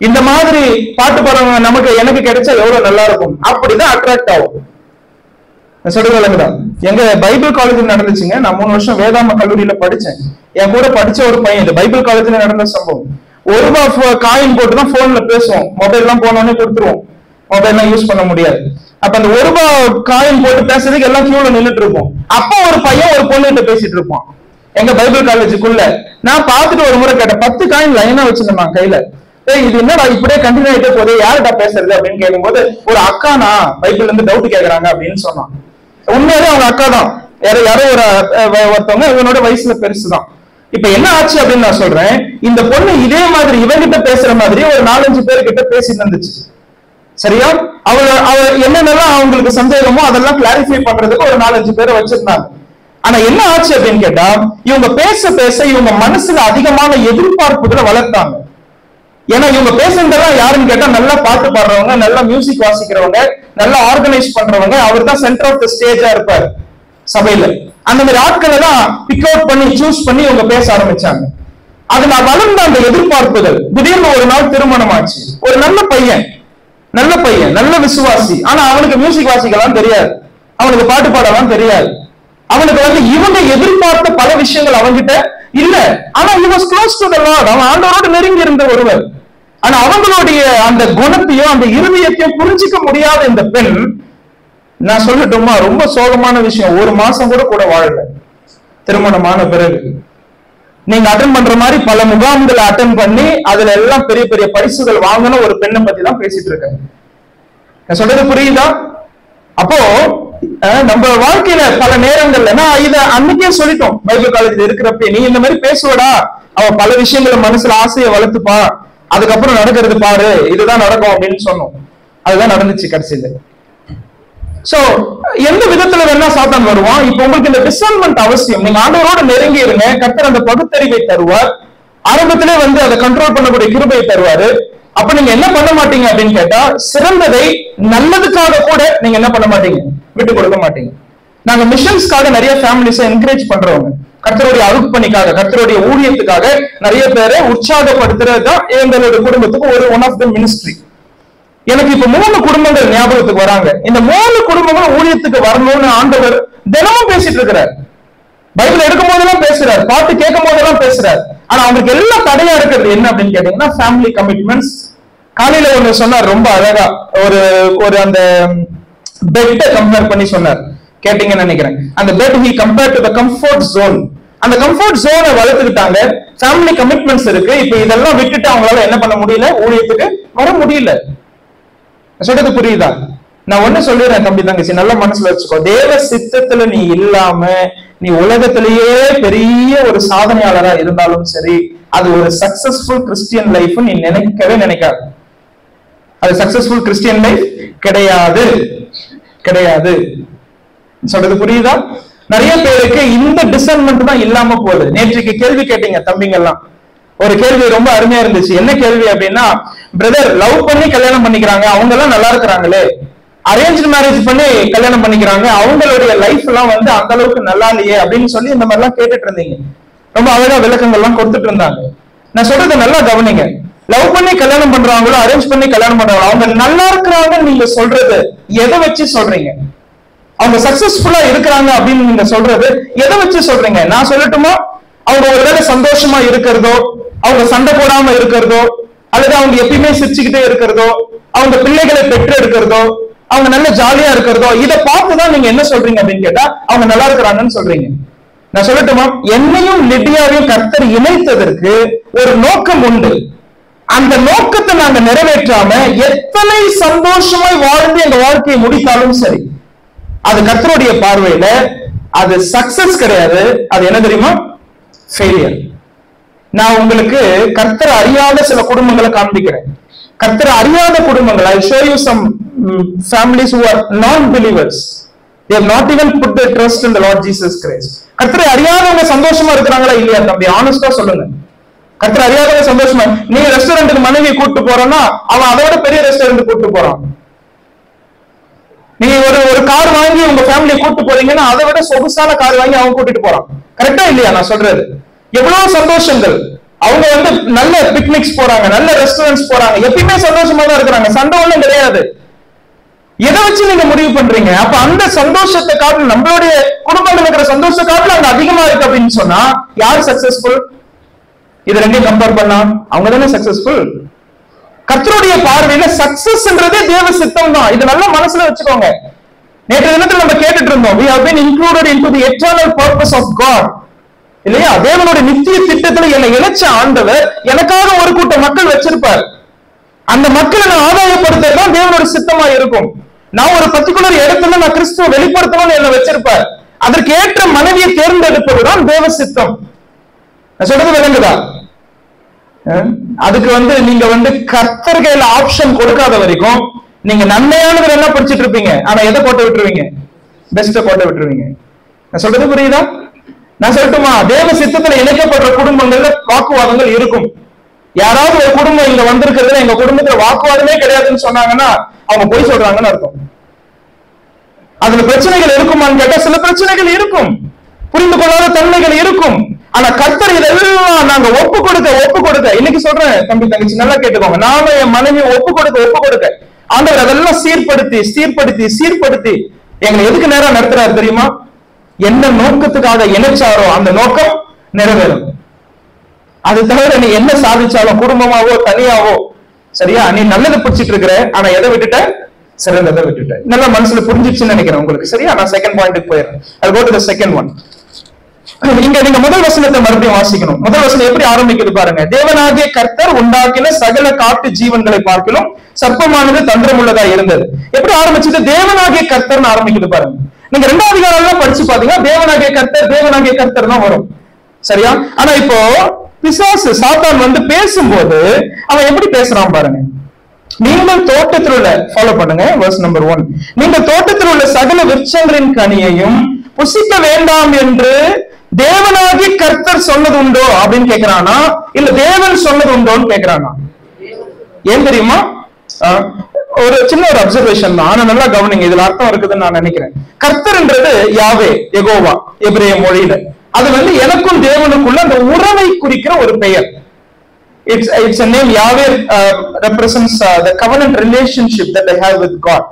இந்த மாதிரி பாட்டு பாடுறவங்க நமக்கு எனக்கு கிடைச்சா எவ்வளவு நல்லா இருக்கும், அப்படிதான் அட்ராக்ட் ஆகும். சொல்றதுதான் எங்க பைபிள் காலேஜ்ல நடந்துச்சுங்க. நான் 3 வருஷம் வேதாம கல்லூரியில படிச்சேன். என் கூட படிச்ச ஒரு பையன், இந்த பைபிள் காலேஜ்ல நடந்த சம்பவம். ₹1 காயின் போட்டுதான் போன்ல பேசுவோம். மொபைல் எல்லாம் போனோடனே கொடுத்துருவோம், மொபைல் எல்லாம் யூஸ் பண்ண முடியாது. அப்ப அந்த ₹1 காயின் போட்டு பேசுறதுக்கு எல்லாம் கியூல நின்றுட்டு இருப்போம். அப்ப ஒரு பையன் ஒரு பொண்ணுகிட்ட பேசிட்டு இருப்பான் எங்க பைபிள் காலேஜுக்குள்ள. நான் பார்த்துட்டு ஒரு முறை கேட்டேன், 10 காயின் லைனா வச்சிருந்தான் கையில. இது என்னடா இப்படியே கண்டினியூ ஆயிட்டே போகுது, யார்கிட்ட பேசுறது அப்படின்னு கேட்கும்போது, ஒரு அக்கானா பைபிள்ல இருந்து டவுட் கேட்கறாங்க அப்படின்னு சொன்னான். உண்மையாவே அவங்க அக்கா தான், யாரோ ஒருத்தவங்க இவனோட வயசுல பெருசுதான். இப்ப என்ன ஆச்சு அப்படின்னு நான் சொல்றேன், இந்த பொண்ணு இதே மாதிரி இவங்கிட்ட பேசுற மாதிரி ஒரு 4-5 பேர்கிட்ட பேசிட்டு இருந்துச்சு. சரியா? அவ என்னென்னலாம் அவங்களுக்கு சந்தேகமோ அதெல்லாம் கிளாரிஃபை பண்றதுக்கு ஒரு 4-5 பேரை வச்சிருந்தாங்க. ஆனா என்ன ஆச்சு அப்படின்னு கேட்டா, இவங்க பேச பேச இவங்க மனசுல அதிகமான எதிர்பார்ப்புகளை வளர்த்தாங்க. ஏன்னா இவங்க பேசுறதெல்லாம் யாருன்னு கேட்டா, நல்லா பாட்டு பாடுறவங்க, நல்லா மியூசிக் வாசிக்கிறவங்க, நல்லா ஆர்கனைஸ் பண்றவங்க, அவர் தான் சென்டர் ஆஃப் த ஸ்டேஜா இருப்பாரு சபையில. அந்த மாதிரி ஆட்களை தான் பிக் அவுட் பண்ணி சூஸ் பண்ணி இவங்க பேச ஆரம்பிச்சாங்க. அது நான் வளர்ந்த அந்த எதிர்பார்ப்புகள். திடீர்னு ஒரு நாள் திருமணம் ஆச்சு. ஒரு நல்ல பையன், நல்ல விசுவாசி. ஆனா அவனுக்கு மியூசிக் வாசிக்கலாம் தெரியாது, அவனுக்கு பாட்டு பாடலாம் தெரியாது. அவனுக்கு வந்து இவங்க எதிர்பார்த்த பல விஷயங்கள் அவன்கிட்ட இல்ல. ஆனா he was close to the Lord. அவன் ஆண்டவரோடு நெருங்கி இருந்த ஒருவர். ஆனா அவங்களுடைய அந்த குணத்தையும் அந்த இருதயத்தையும் புரிஞ்சிக்க முடியாத இந்த பெண், நான் சொல்லட்டுமா, ரொம்ப சோகமான விஷயம், 1 மாசம் கூட வாழல திருமணமான பிறகு. நீங்க அட்டன் பண்ற மாதிரி பல முகாம்களை அட்டன் பண்ணி அதுல எல்லாம் பெரிய பெரிய பரிசுகள் வாங்கின ஒரு பெண்ணை பத்தி தான் பேசிட்டு இருக்கேன். நான் சொல்றது புரியுதா? அப்போ நம்ம வாழ்க்கையில பல நேரங்கள்ல, நான் இத அன்னைக்கே சொல்லிட்டோம் பைபிள் காலேஜ்ல இருக்கிறப்ப, நீ இந்த மாதிரி பேசுவடா, அவ பல விஷயங்களை மனசுல ஆசையை வளர்த்துப்பா, அதுக்கப்புறம் நடக்கிறது பாரு, இதுதான் நடக்கும் அப்படின்னு சொன்னோம். அதுதான் நடந்துச்சு கடைசியில. சோ எந்த விதத்துல வேணா சாத்தான் வருவான். இப்ப உங்களுக்கு இந்த டிசர்ன்மென்ட் அவசியம். நீங்க ஆண்டவரோட நெருங்கி இருங்க, கர்த்தர் அந்த பகுத்தறிவை தருவார். ஆரம்பத்திலே வந்து அதை கண்ட்ரோல் பண்ணக்கூடிய கிருபையை தருவாரு. அப்ப நீங்க என்ன பண்ண மாட்டீங்க அப்படின்னு கேட்டா, சிறந்ததை நல்லதுக்காக கூட நீங்க என்ன பண்ண மாட்டீங்க, விட்டு கொடுக்க மாட்டீங்க. நாங்க மிஷன்ஸ்க்காக நிறைய ஃபேமிலிஸை என்கரேஜ் பண்றவங்க. கர்த்தருடைய அருட்பணிக்காக, கர்த்தருடைய ஊழியத்துக்காக நிறைய பேரை உற்சாகப்படுத்துறது தான் எங்களுடைய குடும்பத்துக்கு ஒரு ஒன் ஆஃப் த மினிஸ்ட்ரி. எனக்கு இப்ப 3 குடும்பங்கள் ஞாபகத்துக்கு வராங்க. இந்த 3 குடும்பங்களும் ஊழியத்துக்கு வரணும்னு ஆண்டவர் தினமும் பேசிட்டு இருக்கிறார். பைபிள் எடுக்கும் போதெல்லாம் பேசுறாரு, பாட்டு கேட்கும் போதெல்லாம் பேசுறாரு. ஆனா அவங்களுக்கு எல்லாம் தடையா இருக்கிறது என்ன அப்படின்னு கேட்டீங்கன்னா ஃபேமிலி கமிட்மெண்ட்ஸ். காலையில ஒண்ணு சொன்னார் ரொம்ப அழகா, ஒரு அந்த பெட்டை கம்பேர் பண்ணி சொன்னார், கேட்டீங்கன்னு நினைக்கிறேன். அந்த bed he compare to the comfort zone. அந்த கம்ஃபர்ட் ஜோனை வளர்த்துக்கிட்டாங்க. ஃபேமிலி கமிட்மெண்ட்ஸ் இருக்கு, இப்ப இதெல்லாம் விட்டுட்டு அவங்களால என்ன பண்ண முடியல, ஊழியத்துக்கு வர முடியல. சொல்றது புரியுதா? நான் ஒண்ணு சொல்லிடுறேன் தம்பி தங்கச்சி, நல்ல மனசுல வச்சுக்கோ. தேவ சித்தத்துல நீ இல்லாம நீ உலகத்திலேயே பெரிய ஒரு சாதனையாளரா இருந்தாலும் சரி, அது ஒரு சக்சஸ்ஃபுல் கிறிஸ்டியன் லைஃப் நீ நினைக்கவே நினைக்காது. அது சக்சஸ்ஃபுல் கிறிஸ்டியன் லைஃப் கிடையாது, கிடையாது. சொல்றது புரியுதா? நிறைய பேருக்கு இந்த டிசர்ன்மெண்ட் தான் இல்லாம போகுது. நேற்றுக்கு கேள்வி கேட்டீங்க தம்பிங்க எல்லாம், ஒரு கேள்வி ரொம்ப அருமையா இருந்துச்சு. என்ன கேள்வி அப்படின்னா, பிரதர் லவ் பண்ணி கல்யாணம் பண்ணிக்கிறாங்க, அவங்க எல்லாம் நல்லா இருக்கிறாங்களே, அரேஞ்ச் மேரேஜ் பண்ணி கல்யாணம் பண்ணிக்கிறாங்க, அவங்களுடைய லைஃப் எல்லாம் வந்து அந்த அளவுக்கு நல்லா இல்லையே அப்படின்னு சொல்லி இந்த மாதிரி எல்லாம் கேட்டுட்டு இருந்தீங்க. ரொம்ப அழகா விளக்கங்கள் எல்லாம் கொடுத்துட்டு இருந்தாங்க. நான் சொல்றதை நல்லா கவனிங்க. லவ் பண்ணி கல்யாணம் பண்றவங்களோ அரேஞ்ச் பண்ணி கல்யாணம் பண்றவங்களோ அவங்க நல்லா இருக்கிறாங்கன்னு நீங்க சொல்றது எதை வச்சு சொல்றீங்க? அவங்க சக்சஸ்ஃபுல்லா இருக்கிறாங்க அப்படின்னு நீங்க சொல்றது எதை வச்சு சொல்றீங்க? நான் சொல்லட்டுமா? அவங்க ஒருவேளை சந்தோஷமா இருக்கிறதோ, அவங்க சண்டை போடாம இருக்கிறதோ, அல்லது அவங்க எப்பயுமே சிரிச்சுக்கிட்டே இருக்கிறதோ, அவங்க பிள்ளைகளை பெற்று இருக்கிறதோ, அவங்க நல்ல ஜாலியா இருக்கிறதோ, இதை பார்த்துதான் நீங்க என்ன சொல்றீங்க அப்படின்னு கேட்டா அவங்க நல்லா இருக்கிறாங்கன்னு சொல்றீங்க. நான் சொல்லட்டுமா? என்னையும் லிடியாவையும் கர்த்தர் இணைத்ததற்கு ஒரு நோக்கம் உண்டு. அந்த நோக்கத்தை நாங்க நிறைவேற்றாம எத்தனை சந்தோஷமாய் வாழ்ந்து எங்க வாழ்க்கையை முடித்தாலும் சரி, அது கர்த்தருடைய பார்வையில அது சக்சஸ் கிடையாது. அது என்ன தெரியுமா? ஃபெயிலியர். நான் உங்களுக்கு கர்த்தரை அறியாத சில குடும்பங்களை காண்பிக்கிறேன். கர்த்தரை அறியாத குடும்பங்கள், I show you some families who are non-believers. They have not even put their trust in the Lord Jesus Christ. கர்த்தரை அறியாதவங்க சந்தோஷமா இருக்கிறாங்களா இல்லையா தம்பி? ஆனஸ்டா சொல்லுங்க. கர்த்தரை அறியாதவங்க சந்தோஷமா? நீங்க ரெஸ்டாரண்ட்டுக்கு மனைவி கூட்டு போறோம்னா அவன் அதோட பெரிய ரெஸ்டாரண்ட் கூட்டு போறான். நீங்க ஒரு கார் வாங்கி உங்க ஃபேமிலியை கூட்டு போறீங்கன்னா அதை விட சொகுசான கார் வாங்கி அவன் கூட்டிட்டு போறான். கரெக்டா இல்லையா நான் சொல்றது? எவ்வளவு சந்தோஷங்கள். அவங்க வந்து நல்ல பிக்னிக்ஸ் போறாங்க, நல்ல ரெஸ்டாரண்ட்ஸ் போறாங்க, எப்பயுமே சந்தோஷமா தான் இருக்கிறாங்க, சண்டை ஒண்ணும் கிடையாது. எதை வச்சு நீங்க முடிவு பண்றீங்க? அப்ப அந்த சந்தோஷத்தை காட்டிலும் நம்மளுடைய குடும்பத்தில் இருக்கிற சந்தோஷ காட்டிலும் அங்க அதிகமா இருக்கு அப்படின்னு சொன்னா யார் சக்சஸ்ஃபுல்? இது ரெண்டையும் கம்பேர் பண்ணா அவங்க தானே சக்சஸ்ஃபுல். கர்த்தருடைய பார்வையில சக்சஸ்ன்றதே தேவ சித்தம் தான். இது நல்ல மனசுல வச்சுக்கோங்க. நேற்று தினத்துல நம்ம கேட்டுட்டு இருந்தோம், we have been included into the eternal purpose of God. இல்லையா? தேவனுடைய நித்திய திட்டத்துல என்னை இணைச்ச ஆண்டவர் எனக்காக ஒரு கூட்ட மக்கள் வச்சிருப்பார். அந்த மக்களை நான் ஆதாயப்படுத்துறதுதான் தேவனுடைய சித்தமா இருக்கும். நான் ஒரு பர்டிகுலர் இடத்துல நான் கிறிஸ்துவ வெளிப்படுத்தணும்னு என்ன வச்சிருப்பார். அதற்கு ஏற்ற மனைவியை தேர்ந்தெடுப்பதுதான் தேவ சித்தம். நான் சொல்றது விளங்குதா? அதுக்கு நீங்க கர்த்தர் கையில ஆப்ஷன் கொடுக்காத வரைக்கும் நீங்க நன்மையானது என்ன படிச்சுட்டு இருப்பீங்க, ஆனா எதை போட்டு விட்டுருவீங்க? பெஸ்ட போட்டு விட்டுருவீங்க. நான் சொல்றது புரியுதா? நான் சொல்லட்டுமா? தேவ சித்தத்துல இணைக்கப்படுற குடும்பங்கள்ல வாக்குவாதங்கள் இருக்கும். யாராவது ஒரு குடும்பம் இங்க வந்திருக்கிறதுல எங்க குடும்பத்துல வாக்குவாதமே கிடையாதுன்னு சொன்னாங்கன்னா அவங்க போய் சொல்றாங்கன்னு அர்த்தம். அதுல பிரச்சனைகள் இருக்குமான்னு கேட்டா சில பிரச்சனைகள் இருக்கும், புரிந்து கொள்ளாத தன்மைகள் இருக்கும். ஆனா கர்த்தர் இதெல்லாம் நாங்க ஒப்பு கொடுக்க இன்னைக்கு சொல்றேன் தம்பி தங்கச்சி நல்லா கேட்டுக்கோங்க. நானும் என் மனைவி ஒப்பு கொடுக்க ஆண்டவர் அதெல்லாம் சீர்படுத்தி எங்களை எதுக்கு நேரம் நடத்துறாரு தெரியுமா? என்ன நோக்கத்துக்காக இணைச்சாரோ அந்த நோக்கம் நிறைவேறும். அது தவிர நீ என்ன சாதிச்சாலும் குடும்பமாவோ தனியாவோ, சரியா, நீ நல்லதை பிடிச்சிட்டு இருக்கிற, ஆனா எதை விட்டுட்ட? சிறந்ததை விட்டுட்ட. நல்லா மனசுல புரிஞ்சிச்சுன்னு நினைக்கிறேன் உங்களுக்கு. சரியா? நான் செகண்ட் பாயிண்ட்டுக்கு போயிடுறேன். அது go to the second one. இங்க நீங்க முதல் வசனத்தை மறுபடியும் வாசிக்கணும். முதல் வசனம் எப்படி ஆரம்பிக்குது பாருங்க. தேவனாகிய கர்த்தர் உண்டாக்கின சகல காட்டு ஜீவன்களை பார்க்கிலும் சர்ப்பமானது தந்திரமுள்ளதா இருந்தது. எப்படி ஆரம்பிச்சது? தேவனாகிய கர்த்தர்னு ஆரம்பிக்குது பாருங்க. நீங்க 2வது அதிகாரம் படிச்சு பாத்தீங்கன்னா தேவனாகிய கர்த்தர் தான் வரும். சரியா? ஆனா இப்போ பிசாசு சாத்தான் பேசும்போது அவன் எப்படி பேசுறான் பாருங்க. நீங்கள் தோட்டத்தில் உள்ள, ஃபாலோ பண்ணுங்க வெர்ஸ் நம்பர் 1, நீங்கள் தோட்டத்தில் உள்ள சகல விருட்சங்களின் கனியையும் புசிக்க வேண்டாம் என்று தேவனாகிய கர்த்தர் சொன்னது உண்டோ அப்படின்னு கேட்கிறானா, இல்ல தேவன் சொன்னது உண்டோன்னு கேட்கிறானா? ஏன் தெரியுமா? ஒரு சின்ன ஒரு அப்சர்வேஷன் தான், ஆனா நல்லா கவனிங்க, இதுல அர்த்தம் இருக்குதுன்னு நான் நினைக்கிறேன். கர்த்தர்ன்றது யாவே, யெகோவா எபிரேய மொழியில. அது வந்து எனக்கும் தேவனுக்குள்ள அந்த உறவை குறிக்கிற ஒரு பெயர். It's a name. Yahweh represents the covenant relationship that I have with God.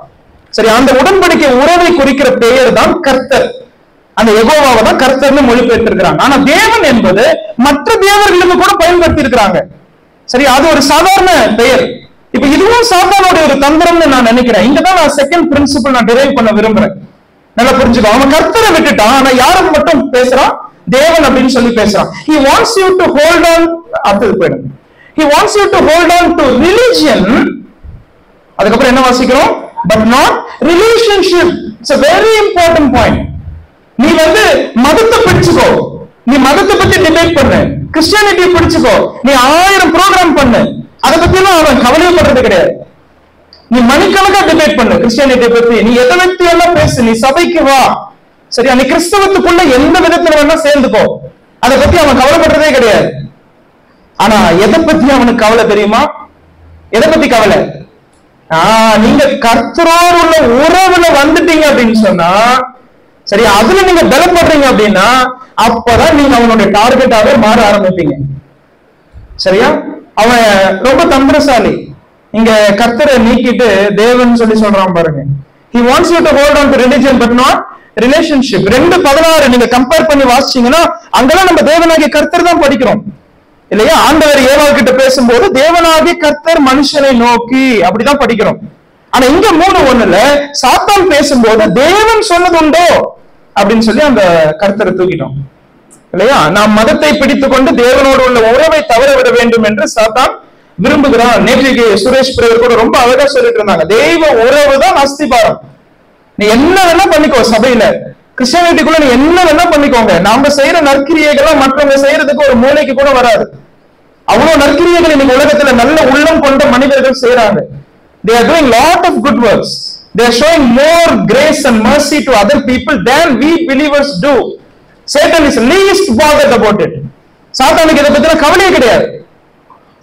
சரி, அந்த உடன்படிக்கை உறவை குறிக்கிற பெயர் தான் கர்த்தர். அந்த யெகோவாவை தான் கர்த்தர்னு மொழிபெயர்த்திருக்கிறாங்க. ஆனா தேவன் என்பது மற்ற தேவர்களுக்கு கூட பயன்படுத்தி இருக்கிறாங்க. சரி, அது ஒரு சாதாரண பெயர். இப்ப இதுவும் சாத்தானுடைய ஒரு தந்திரம்னு நான் நினைக்கிறேன். இங்கதான் நான் செகண்ட் பிரின்சிபல் நான் டிரைவ் பண்ண விரும்புறேன். நல்லா புரிஞ்சுக்கோ. அவன் கர்த்தரை விட்டுட்டான், ஆனா யாருக்கு மட்டும் பேசுறான்? தேவன் அப்படின்னு சொல்லி பேசுறான். He wants you to hold on. அடுத்தது போயிடும். He wants you to hold on to religion. அதுக்கப்புறம் என்ன வாசிக்கிறோம்? But not relationship. It's a very important point. நீ வந்து மதத்தை பிடிச்சுக்கோ, நீ மதத்தை பத்தி டிபேட் பண்ணு, கிறிஸ்டியானிட்டியை பிடிச்சுக்கோ, நீ 1000 ப்ரோக்ராம் பண்ணு, அதை பத்தி எல்லாம் அவன் கவலைப்படுறது கிடையாது. நீ மணிக்கணக்கா டிபேட் பண்ணு கிறிஸ்டியானிட்டியை பத்தி, நீ எதை பத்தி எல்லாம் பேசு, நீ சபைக்கு வா, சரியா, நீ கிறிஸ்தவத்துக்குள்ள எந்த விதத்துல வேணா சேர்ந்துக்கோ, அதை பத்தி அவன் கவலைப்படுறதே கிடையாது. ஆனா எதை பத்தி அவனுக்கு கவலை தெரியுமா? எதை பத்தி கவலை? நீங்க கர்த்தரோடு உள்ள உறவுல வந்துட்டீங்க அப்படின்னு சொன்னா, சரி, அதுல நீங்க பலப்படுறீங்க அப்படின்னா அப்பதான் நீங்க அவனுடைய டார்கெட்டாவே மாற ஆரம்பிப்பீங்க. சரியா? அவன் ரொம்ப தந்திரசாலி. இங்க கர்த்தரை நீக்கிட்டு தேவன் சொல்லி சொல்றான் பாருங்க. He wants you to hold on to religion but not relationship. 2:16 நீங்க கம்பேர் பண்ணி வாசிச்சீங்கன்னா அங்கெல்லாம் நம்ம தேவனாகிய கர்த்தர் தான் படிக்கிறோம் இல்லையா? ஆண்டவர் ஏவாள் கிட்ட பேசும்போது தேவனாகிய கர்த்தர் மனுஷனை நோக்கி அப்படிதான் படிக்கிறோம். ஆனா இங்க 3:1 சாத்தான் பேசும்போது தேவன் சொன்னது உண்டோ அப்படின்னு சொல்லி அந்த கர்த்தரை தூக்கிட்டோம் இல்லையா? நாம் மதத்தை பிடித்துக் கொண்டு தேவனோடு உள்ள உறவை தவற விட வேண்டும் என்று சாத்தான் விரும்புகிறான். நேற்றைக்கு சுரேஷ் பிரதர் கூட ரொம்ப அழகா சொல்லிட்டு இருந்தாங்க, தெய்வ உறவு தான் அஸ்திபாரம். நீ என்ன வேணா பண்ணிக்கோ, சபையில கிறிஸ்டியானிட்டிக்குள்ள நீ என்ன வேணா பண்ணிக்கோங்க, நாம செய்யற நற்கிரியைகளை மற்றவங்க செய்யறதுக்கு ஒரு மூளைக்கு கூட வராது. அவ்வளவு நற்கிரியைகள் இன்னைக்கு உலகத்துல நல்ல உள்ளம் கொண்ட மனிதர்கள் செய்யறாங்க. They are doing lot of good works. They are showing more grace and mercy to other people than we believers do. Satan is least bothered about it. சாத்தானுக்கு இதை பத்தின கவலையே கிடையாது.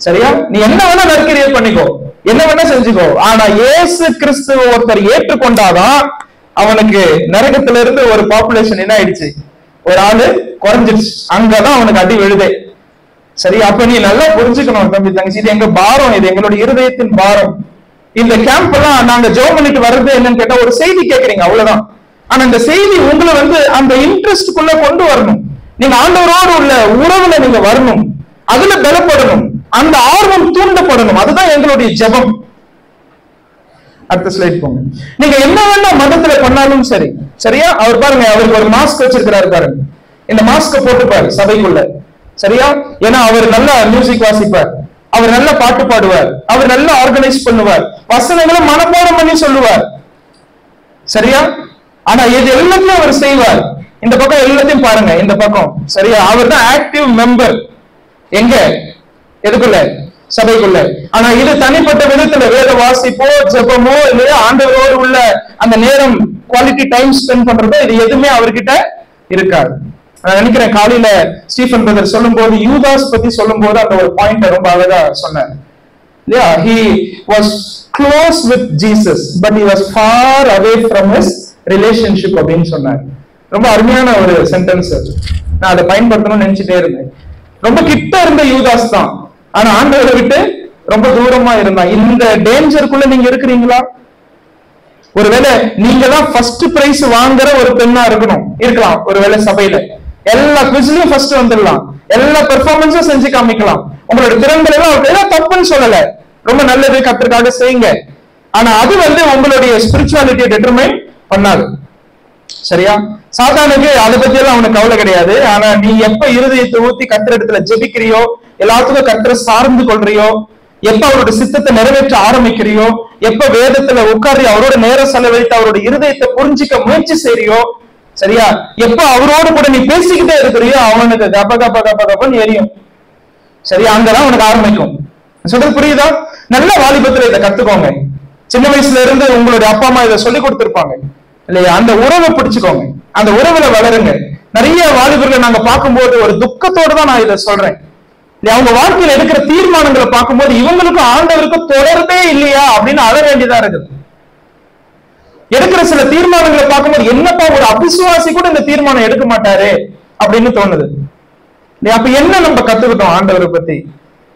சரியா? நீ என்ன வேணா நற்கிரியை பண்ணிக்கோ, என்ன வேணா செஞ்சுக்கோ, ஆனா இயேசு கிறிஸ்துவ ஒருத்தர் ஏற்றுக்கொண்டாதான் அவனுக்கு நரகத்துல இருந்து ஒரு பாப்புலேஷன் என்ன ஆயிடுச்சு, ஒரு ஆளு குறைஞ்சிடுச்சு. அங்கதான் அவனுக்கு அடி விழுதே. சரி, அப்ப நீ நல்லா புரிஞ்சுக்கணும் தம்பி தங்கச்சி, இது எங்க பாரம், இது எங்களுடைய இருதயத்தின் பாரம். இந்த கேம்ப் எல்லாம் நாங்க ஜெபம் பண்ணிட்டு வர்றது என்னன்னு கேட்டா ஒரு செய்தி கேட்கறீங்க, அவ்வளவுதான். ஆனா இந்த செய்தி உங்களை வந்து அந்த இன்ட்ரெஸ்டுக்குள்ள கொண்டு வரணும். நீங்க ஆண்டவரோடு உள்ள உறவுல நீங்க வரணும், அதுல பலப்படணும், அந்த ஆர்வம் தூண்டப்படணும். அதுதான் எங்களுடைய ஜெபம். அடுத்த ஸ்லைட் போங்க. நீங்க என்ன வேணா மதத்துல பண்ணாலும் சரி, சரியா? அவர் பாருங்க, அவருக்கு ஒரு மாஸ்க் வச்சிருக்கிறாரு பாருங்க. இந்த மாஸ்க போட்டுப்பாரு சபைக்குள்ள, சரியா? ஏன்னா அவர் நல்லா மியூசிக் வாசிப்பார், அவர் நல்ல பாட்டு பாடுவார், அவர் நல்லா ஆர்கனைஸ் பண்ணுவார், வசனங்களை மனப்பாடம் பண்ணி சொல்லுவார், சரியா? ஆனா இது எல்லாத்தையும் அவர் செய்வார். இந்த பக்கம் எல்லாத்தையும் பாருங்க, இந்த பக்கம், சரியா? அவர் தான் ஆக்டிவ் மெம்பர். எங்க? எதுக்குள்ள? சபைக்குள்ள. ஆனா இது தனிப்பட்ட விதத்துல வேத வாசிப்போ ஜெபமோ இல்லையா ஆண்டவரோடு உள்ள அந்த நேரம் குவாலிட்டி டைம் ஸ்பெண்ட் பண்றதோ இது எதுவுமே அவர்கிட்ட இருக்காது. நான் நினைக்கிறேன் காலையில ஸ்டீஃபன் பிரதர் சொல்லும் போது யூதாஸ் பத்தி சொல்லும் போது அந்த ஒரு பாயிண்ட் ரொம்ப அழகா சொன்னார் இல்லையா? He was close with Jesus but he was far away from his relationship அப்படின்னு சொன்னார். ரொம்ப அருமையான ஒரு சென்டென்ஸ். நான் அதை பயன்படுத்தணும்னு நினைச்சிட்டே இருந்தேன். ரொம்ப கிட்ட இருந்த யூதாஸ் தான், ஆனா ஆண்டவரை விட்டு ரொம்ப தூரமா இருந்தான். இந்த டேஞ்சருக்குள்ள நீங்க இருக்கிறீங்களா? ஒருவேளை நீங்க தான் ஃபர்ஸ்ட் பிரைஸ் வாங்குற ஒரு பெண்ணா இருக்கலாம் ஒருவேளை சபையில. எல்லா குவிஸ்லயும் ஃபர்ஸ்ட் வந்துடலாம், எல்லா பெர்ஃபார்மன்ஸும் செஞ்சு காமிக்கலாம், உங்களோட திறன்கள் எல்லாம் தப்புன்னு சொல்லல, ரொம்ப நல்லது, கர்த்தருக்காக செய்யுங்க. ஆனா அது வந்து உங்களுடைய ஸ்பிரிச்சுவாலிட்டியை டிட்டர்மைன் பண்ணாது. சரியா? சாத்தானுக்கு அதை பத்தி எல்லாம் அவனுக்கு கவலை கிடையாது. ஆனா நீ எப்ப இருதயத்தை ஊத்தி கர்த்தர் இடத்துல ஜெபிக்கிறியோ, எல்லாத்துக்கும் கர்த்தரை சார்ந்து கொள்றியோ, எப்ப அவரோட சித்தத்தை நிறைவேற்ற ஆரம்பிக்கிறியோ, எப்ப வேதத்துல உட்காரி அவரோட நேரம் செலவழித்து அவரோட இருதயத்தை புரிஞ்சிக்க முயற்சி செய்றியோ, சரியா? எப்ப அவரோடு கூட நீ பேசிக்கிட்டே இருக்கிறியோ அவனுக்கு கப்ப கப்ப கப்ப கப்பன்னு எரியும். சரியா? அங்கதான் உனக்கு ஆரம்பிக்கும். சொல்றது புரியுதா? நல்ல வாலிபத்துல இதை கத்துக்கோங்க. சின்ன வயசுல இருந்து உங்களுடைய அப்பா அம்மா இதை சொல்லி கொடுத்திருப்பாங்க இல்லையா? அந்த உறவை பிடிச்சுக்கோங்க, அந்த உறவுல வளருங்க. நிறைய வாலிபர்களை நாங்க பார்க்கும்போது ஒரு துக்கத்தோடு தான் நான் இதை சொல்றேன். அவங்க வாழ்க்கையில எடுக்கிற தீர்மானங்களை பார்க்கும்போது இவங்களுக்கும் ஆண்டவருக்கும் தொடர்பே இல்லையா அப்படின்னு அழ வேண்டியதா இருக்குது. எடுக்கிற சில தீர்மானங்களை பார்க்கும்போது என்னப்பா ஒரு அவிசுவாசி கூட இந்த தீர்மானம் எடுக்க மாட்டாரு, அப்படின்னு தோணுது. அப்ப என்ன நம்ம கத்துக்கிட்டோம் ஆண்டவரை பத்தி?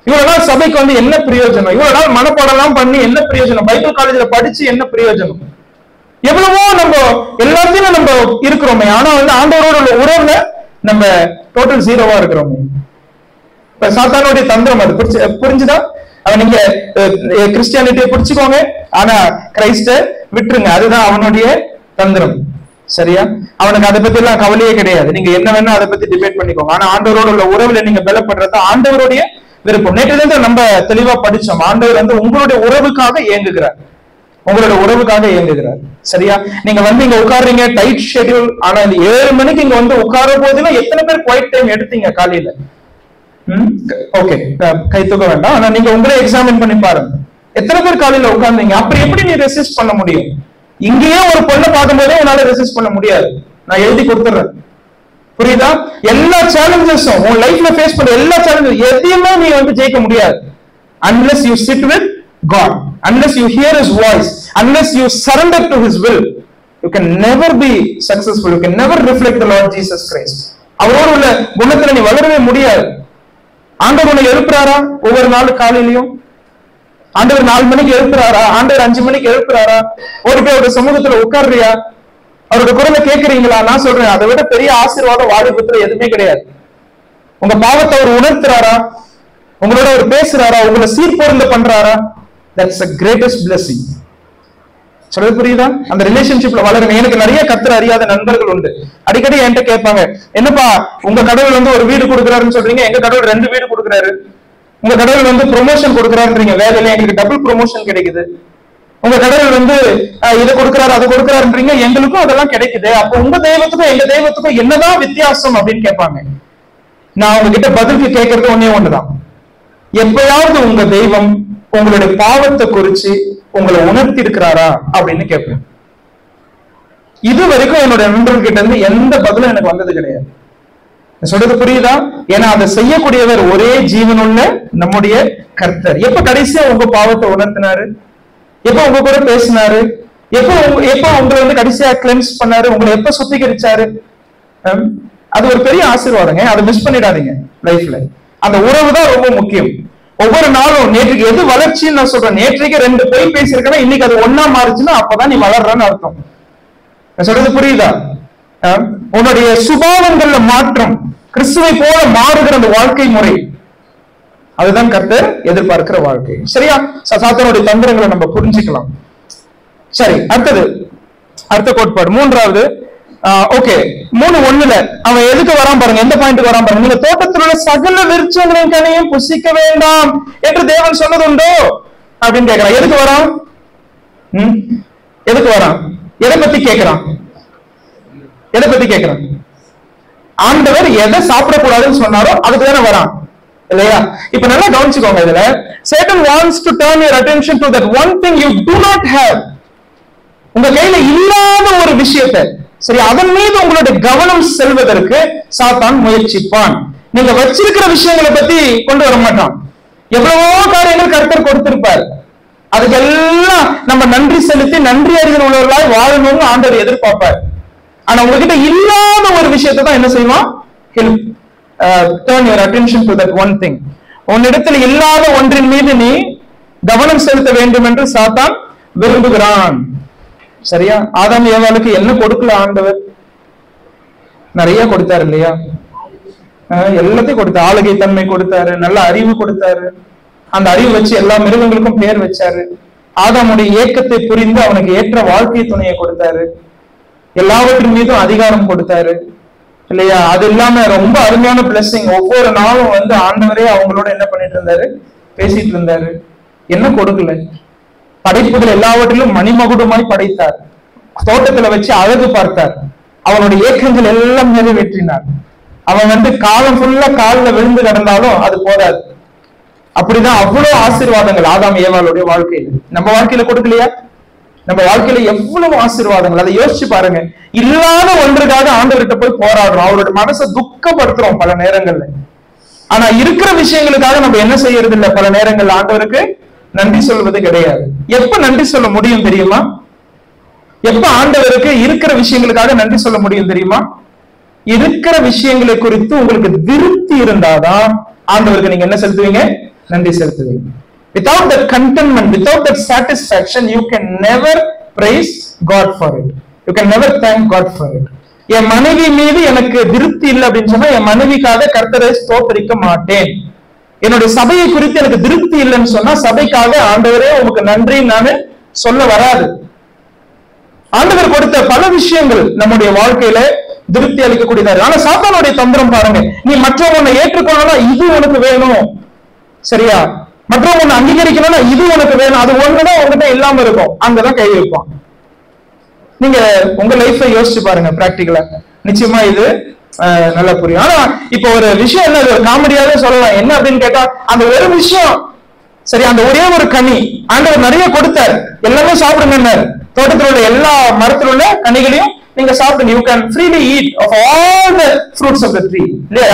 இவ்வளவு நாள் சபைக்கு வந்து என்ன பிரயோஜனம்? இவ்வளவு நாள் மனப்பாடெல்லாம் பண்ணி என்ன பிரயோஜனம்? பைபிள் காலேஜ்ல படிச்சு என்ன பிரயோஜனம்? எவ்வளவோ நம்ம எல்லாத்தையும் நம்ம இருக்கிறோமே, ஆனா வந்து ஆண்டவரோட உள்ள உறவுல நம்ம டோட்டல் ஜீரோவா இருக்கிறோமே. இப்ப சாத்தானுடைய தந்திரம் அது புரிஞ்சுதா? நீங்க கிறிஸ்டியானிட்டியை பிடிச்சுக்கோங்க, ஆனா கிரைஸ்ட விட்டுருங்க. அதுதான் அவனுடைய தந்திரம். சரியா? அவனுக்கு அதை பத்தி எல்லாம் கவலையே கிடையாது. நீங்க என்ன வேணா அதை பத்தி டிபேட் பண்ணிக்கோங்க. ஆனா ஆண்டவரோட உள்ள உறவுல நீங்க பலப்படுறது ஆண்டவருடைய விருப்பம். நேற்று நம்ம தெளிவா படிச்சோம். ஆண்டவர் வந்து உங்களுடைய உறவுக்காக இயங்குகிறார், உங்களோட உறவுக்காக இயங்குகிறார். சரியா? நீங்க வந்து இங்க உட்காருறீங்க, டைட் ஷெட்யூல். ஆனா இந்த 7 மணிக்கு இங்க வந்து உட்கார போதுன்னா எத்தனை பேர் குவைட் டைம் எடுத்தீங்க காலையில? ஓகே, கை தூக்க வேண்டாம். ஆனா நீங்க உங்களே எக்ஸாமின் பண்ணி பாருங்க, எத்தனை பேர் காலையில உட்கார்ந்தீங்க? அப்புறம் எப்படி நீ ரெசிஸ்ட் பண்ண முடியும்? இங்கேயே ஒரு பொண்ணை பார்க்கும் போதே உன்னால ரெசிஸ்ட் பண்ண முடியாது. நான் எழுதி கொடுத்துறேன், புரியுதா? எல்லா சேலஞ்சஸும் உன் லைஃப்ல ஃபேஸ் பண்ற எல்லா சேலஞ்சஸ் எதையுமே நீ வந்து ஜெயிக்க முடியாது unless you sit with God, unless you hear His voice, unless you surrender to His will. You can never be successful. You can never reflect the Lord Jesus Christ. அவரோட உள்ள குணத்துல நீ வளரவே முடியாது. ஆண்டவர் உன்னை எழுப்புறாரா? ஒவ்வொரு நாள் காலையிலையும் ஆண்டவர் 4 மணிக்கு எழுப்புறாரா? ஆண்டவர் 5 மணிக்கு எழுப்புறாரா? ஒரு போய் அவருடைய சமூகத்துல உட்கார்றியா? அவருடைய குரலை கேட்கறீங்களா? நான் சொல்றேன், அதை விட பெரிய ஆசீர்வாதம் வாலிபத்துல எதுவுமே கிடையாது. உங்க பாவத்தை அவர் உணர்த்துறாரா? உங்களோட அவர் பேசுறாரா? உங்களை சீர்பொருந்த பண்றாரா? That's the greatest blessing. சொல்றது புரியுதா? அந்த ரிலேஷன்ஷிப்ல வளருங்க. எனக்கு நிறைய கர்த்தர் அறியாத நண்பர்கள் உண்டு. அடிக்கடி என்கிட்ட கேட்பாங்க, என்னப்பா உங்க கடவுள் வந்து ஒரு வீடு கொடுக்குறாருன்னு சொல்றீங்க, எங்க கடவுள் 2 வீடு கொடுக்குறாரு. உங்க கடவுள் வந்து ப்ரொமோஷன் கொடுக்குறாருன்றீங்க, வேலையில எங்களுக்கு டபுள் ப்ரொமோஷன் கிடைக்குது. உங்க கடவுள் வந்து இதை கொடுக்குறாரு அதை கொடுக்குறாருன்றீங்க, எங்களுக்கும் அதெல்லாம் கிடைக்குது. அப்போ உங்க தெய்வத்துக்கும் எங்க தெய்வத்துக்கும் என்னதான் வித்தியாசம் அப்படின்னு கேட்பாங்க. நான் உங்ககிட்ட பதிலுக்கு கேட்கறது ஒண்ணுதான். எப்பயாவது உங்க தெய்வம் உங்களுடைய பாவத்தை குறிச்சு உங்களை உணர்த்தி இருக்கிறாரா அப்படின்னு கேட்பேன். இது வரைக்கும் என்னுடைய நண்பர்கிட்ட இருந்து எந்த பதிலும் எனக்கு வந்தது கிடையாது. சொல்றது புரியுதா? ஏன்னா அதை செய்யக்கூடியவர் ஒரே ஜீவனுள்ள நம்முடைய கர்த்தர். எப்ப கடைசியா உங்க பாவத்தை உணர்த்தினாரு? எப்ப உங்க கூட பேசினாரு? எப்ப உங்களை வந்து கடைசியா கிளென்ஸ் பண்ணாரு? உங்களை எப்ப சுத்திகரிச்சாரு? அது ஒரு பெரிய ஆசீர்வாதங்க. அதை மிஸ் பண்ணிடாதீங்க லைஃப்ல. அந்த உறவு தான் ரொம்ப முக்கியம். ஒவ்வொரு நாளும் நேற்றுக்கு எது வளர்ச்சின்னு நான் சொல்றேன். நேற்றுக்கு 2 பொய் பேசியிருக்கேன்னா இன்னைக்கு அது ஒன்னா மாறுச்சுன்னா அப்பதான் நீ வளர்றன்னு அர்த்தம். சொல்றது புரியுதா? உன்னுடைய சுபாவங்கள்ல மாற்றம், கிறிஸ்துவை போல மாறுகிற அந்த வாழ்க்கை முறை, அதுதான் கர்த்தர் எதிர்பார்க்கிற வாழ்க்கை. சரியா? சாத்தானுடைய தந்திரங்களை நம்ம புரிஞ்சுக்கலாம். சரி, அடுத்த கோட்பாடு 3வது. ஓகே, 3:1 அவன் எதுக்கு வரான் பாருங்க, எந்த பாயிண்ட் வரான் பாருங்க. நீங்க தோட்டத்தில் உள்ள சகல விருட்சங்களின் கனியையும் புசிக்க வேண்டாம் என்று தேவன் சொன்னது உண்டோ அப்படின்னு கேட்கிறான். எதுக்கு வரான்? எதுக்கு வரான்? எதை பத்தி கேட்கிறான்? எதை பத்தி கேட்கிறான்? ஆண்டவர் எதை சாப்பிடக்கூடாதுன்னு சொன்னாரோ அதுக்கு தானே வரான், இல்லையா? இப்ப நல்லா கவனிச்சுக்கோங்க. இதுல Satan wants to turn your attention to that one thing you do not have. உங்க கையில இல்லாத ஒரு விஷயத்தை, சரி, அதன் மீது உங்களுடைய கவனம் செல்வதற்கு சாத்தான் முயற்சிப்பான். நீங்க வச்சிருக்கிற விஷயங்களை பத்தி கொண்டு வர மாட்டான். எவ்வளவோ காரியங்கள் கர்த்தர் கொடுத்திருப்பார், அதுக்கெல்லாம் நம்ம நன்றி செலுத்தி நன்றி அறிதல் உள்ளவர்களாய் வாழணும்னு ஆண்டவர் எதிர்பார்ப்பார். ஆனா உங்ககிட்ட இல்லாத ஒரு விஷயத்தை தான் என்ன செய்வான்? Turn your attention to that one thing. உன்னிடத்தில் இல்லாத ஒன்றின் மீது நீ கவனம் செலுத்த வேண்டும் என்று சாத்தான் விரும்புகிறான். சரியா? ஆதாம் ஏவாளுக்கு என்ன கொடுக்கல ஆண்டவர்? நிறைய கொடுத்தாரு இல்லையா? எல்லாத்தையும் கொடுத்தாரு. ஆளுகை தன்மை கொடுத்தாரு, நல்ல அறிவு கொடுத்தாரு. அந்த அறிவு வச்சு எல்லா மிருகங்களுக்கும் பெயர் வச்சாரு. ஆதாமுடைய ஏக்கத்தை புரிந்து அவனுக்கு ஏற்ற வாழ்க்கை துணையை கொடுத்தாரு. எல்லாவற்றின் மீதும் அதிகாரம் கொடுத்தாரு, இல்லையா? அது இல்லாம ரொம்ப அருமையான பிளஸிங். ஒவ்வொரு நாளும் வந்து ஆண்டவரே அவங்களோட என்ன பண்ணிட்டு இருந்தாரு? பேசிட்டு இருந்தாரு. என்ன கொடுக்கல? படைப்புகள் எல்லாவற்றிலும் மணிமகுடமாய் படைத்தார். தோட்டத்துல வச்சு அழகு பார்த்தார். அவனுடைய ஏக்கங்கள் எல்லாம் நிறைவேற்றினார். அவன் வந்து காலம் ஃபுல்லா காலில் விழுந்து கிடந்தாலும் அது போதாது. அப்படிதான் அவ்வளவு ஆசீர்வாதங்கள் ஆதாம் ஏவாளுடைய வாழ்க்கையில. நம்ம வாழ்க்கையில கொடுக்கலையா? நம்ம வாழ்க்கையில எவ்வளவு ஆசீர்வாதங்கள், அதை யோசிச்சு பாருங்க. இல்லாத ஒன்றுக்காக ஆண்டவர்கிட்ட போய் போராடுறோம், அவரோட மனசை துக்கப்படுத்துறோம் பல நேரங்கள்ல. ஆனா இருக்கிற விஷயங்களுக்காக நம்ம என்ன செய்யறது இல்லை. பல நேரங்கள்ல ஆண்டவருக்கு நன்றி சொல்வது கிடையாது. எப்ப நன்றி சொல்ல முடியும் தெரியுமா? எப்ப ஆண்டவருக்கு இருக்கிற விஷயங்களுக்காக நன்றி சொல்ல முடியும் தெரியுமா? இருக்கிற விஷயங்களை குறித்து உங்களுக்கு திருப்தி இருந்தாதான் ஆண்டவருக்கு நீங்க என்ன செலுத்துவீங்க? நன்றி செலுத்துவீங்க. Without that contentment, without that satisfaction, you can never praise God for it. You can never thank God for it. என் மனைவி மீது எனக்கு திருப்தி இல்லை அப்படின்னு சொன்னா என் மனைவிக்காக கர்த்தரை ஸ்தோத்திரிக்க மாட்டேன். என்னுடைய சபையை குறித்து எனக்கு திருப்தி இல்லைன்னு சொன்னா சபைக்காக ஆண்டவரே உங்களுக்கு நன்றி நானு சொல்ல வராது. ஆண்டவர் கொடுத்த பல விஷயங்கள் நம்முடைய வாழ்க்கையில திருப்தி அளிக்கக்கூடியதா. ஆனா சாத்தானுடைய தந்திரம் பாருங்க, நீ மற்றவனை ஏற்றுக்கொள்ளனா இது உனக்கு வேணும், சரியா? மற்றவங்க அங்கீகரிக்கணும்னா இது உனக்கு வேணும், அது ஒண்ணுதான் உங்ககிட்ட இல்லாம இருக்கும், அங்கதான் கை வைப்பான். நீங்க உங்க லைஃபை யோசிச்சு பாருங்க பிராக்டிகலா, நிச்சயமா இது நல்லா புரியும். ஆனா இப்ப ஒரு விஷயம் என்ன, ஒரு காமெடியாவே சொல்லலாம். என்ன அப்படின்னு கேட்டா, அந்த ஒரு விஷயம் சரி, அந்த ஒரே ஒரு கனி ஆண்டவர் நிறைய கொடுத்தார், எல்லாமே சாப்பிடுங்க, தோட்டத்தில் உள்ள எல்லா மரத்தில் உள்ள கனிகளையும் நீங்க சாப்பிடுங்க. You can freely eat of all the fruits of the tree,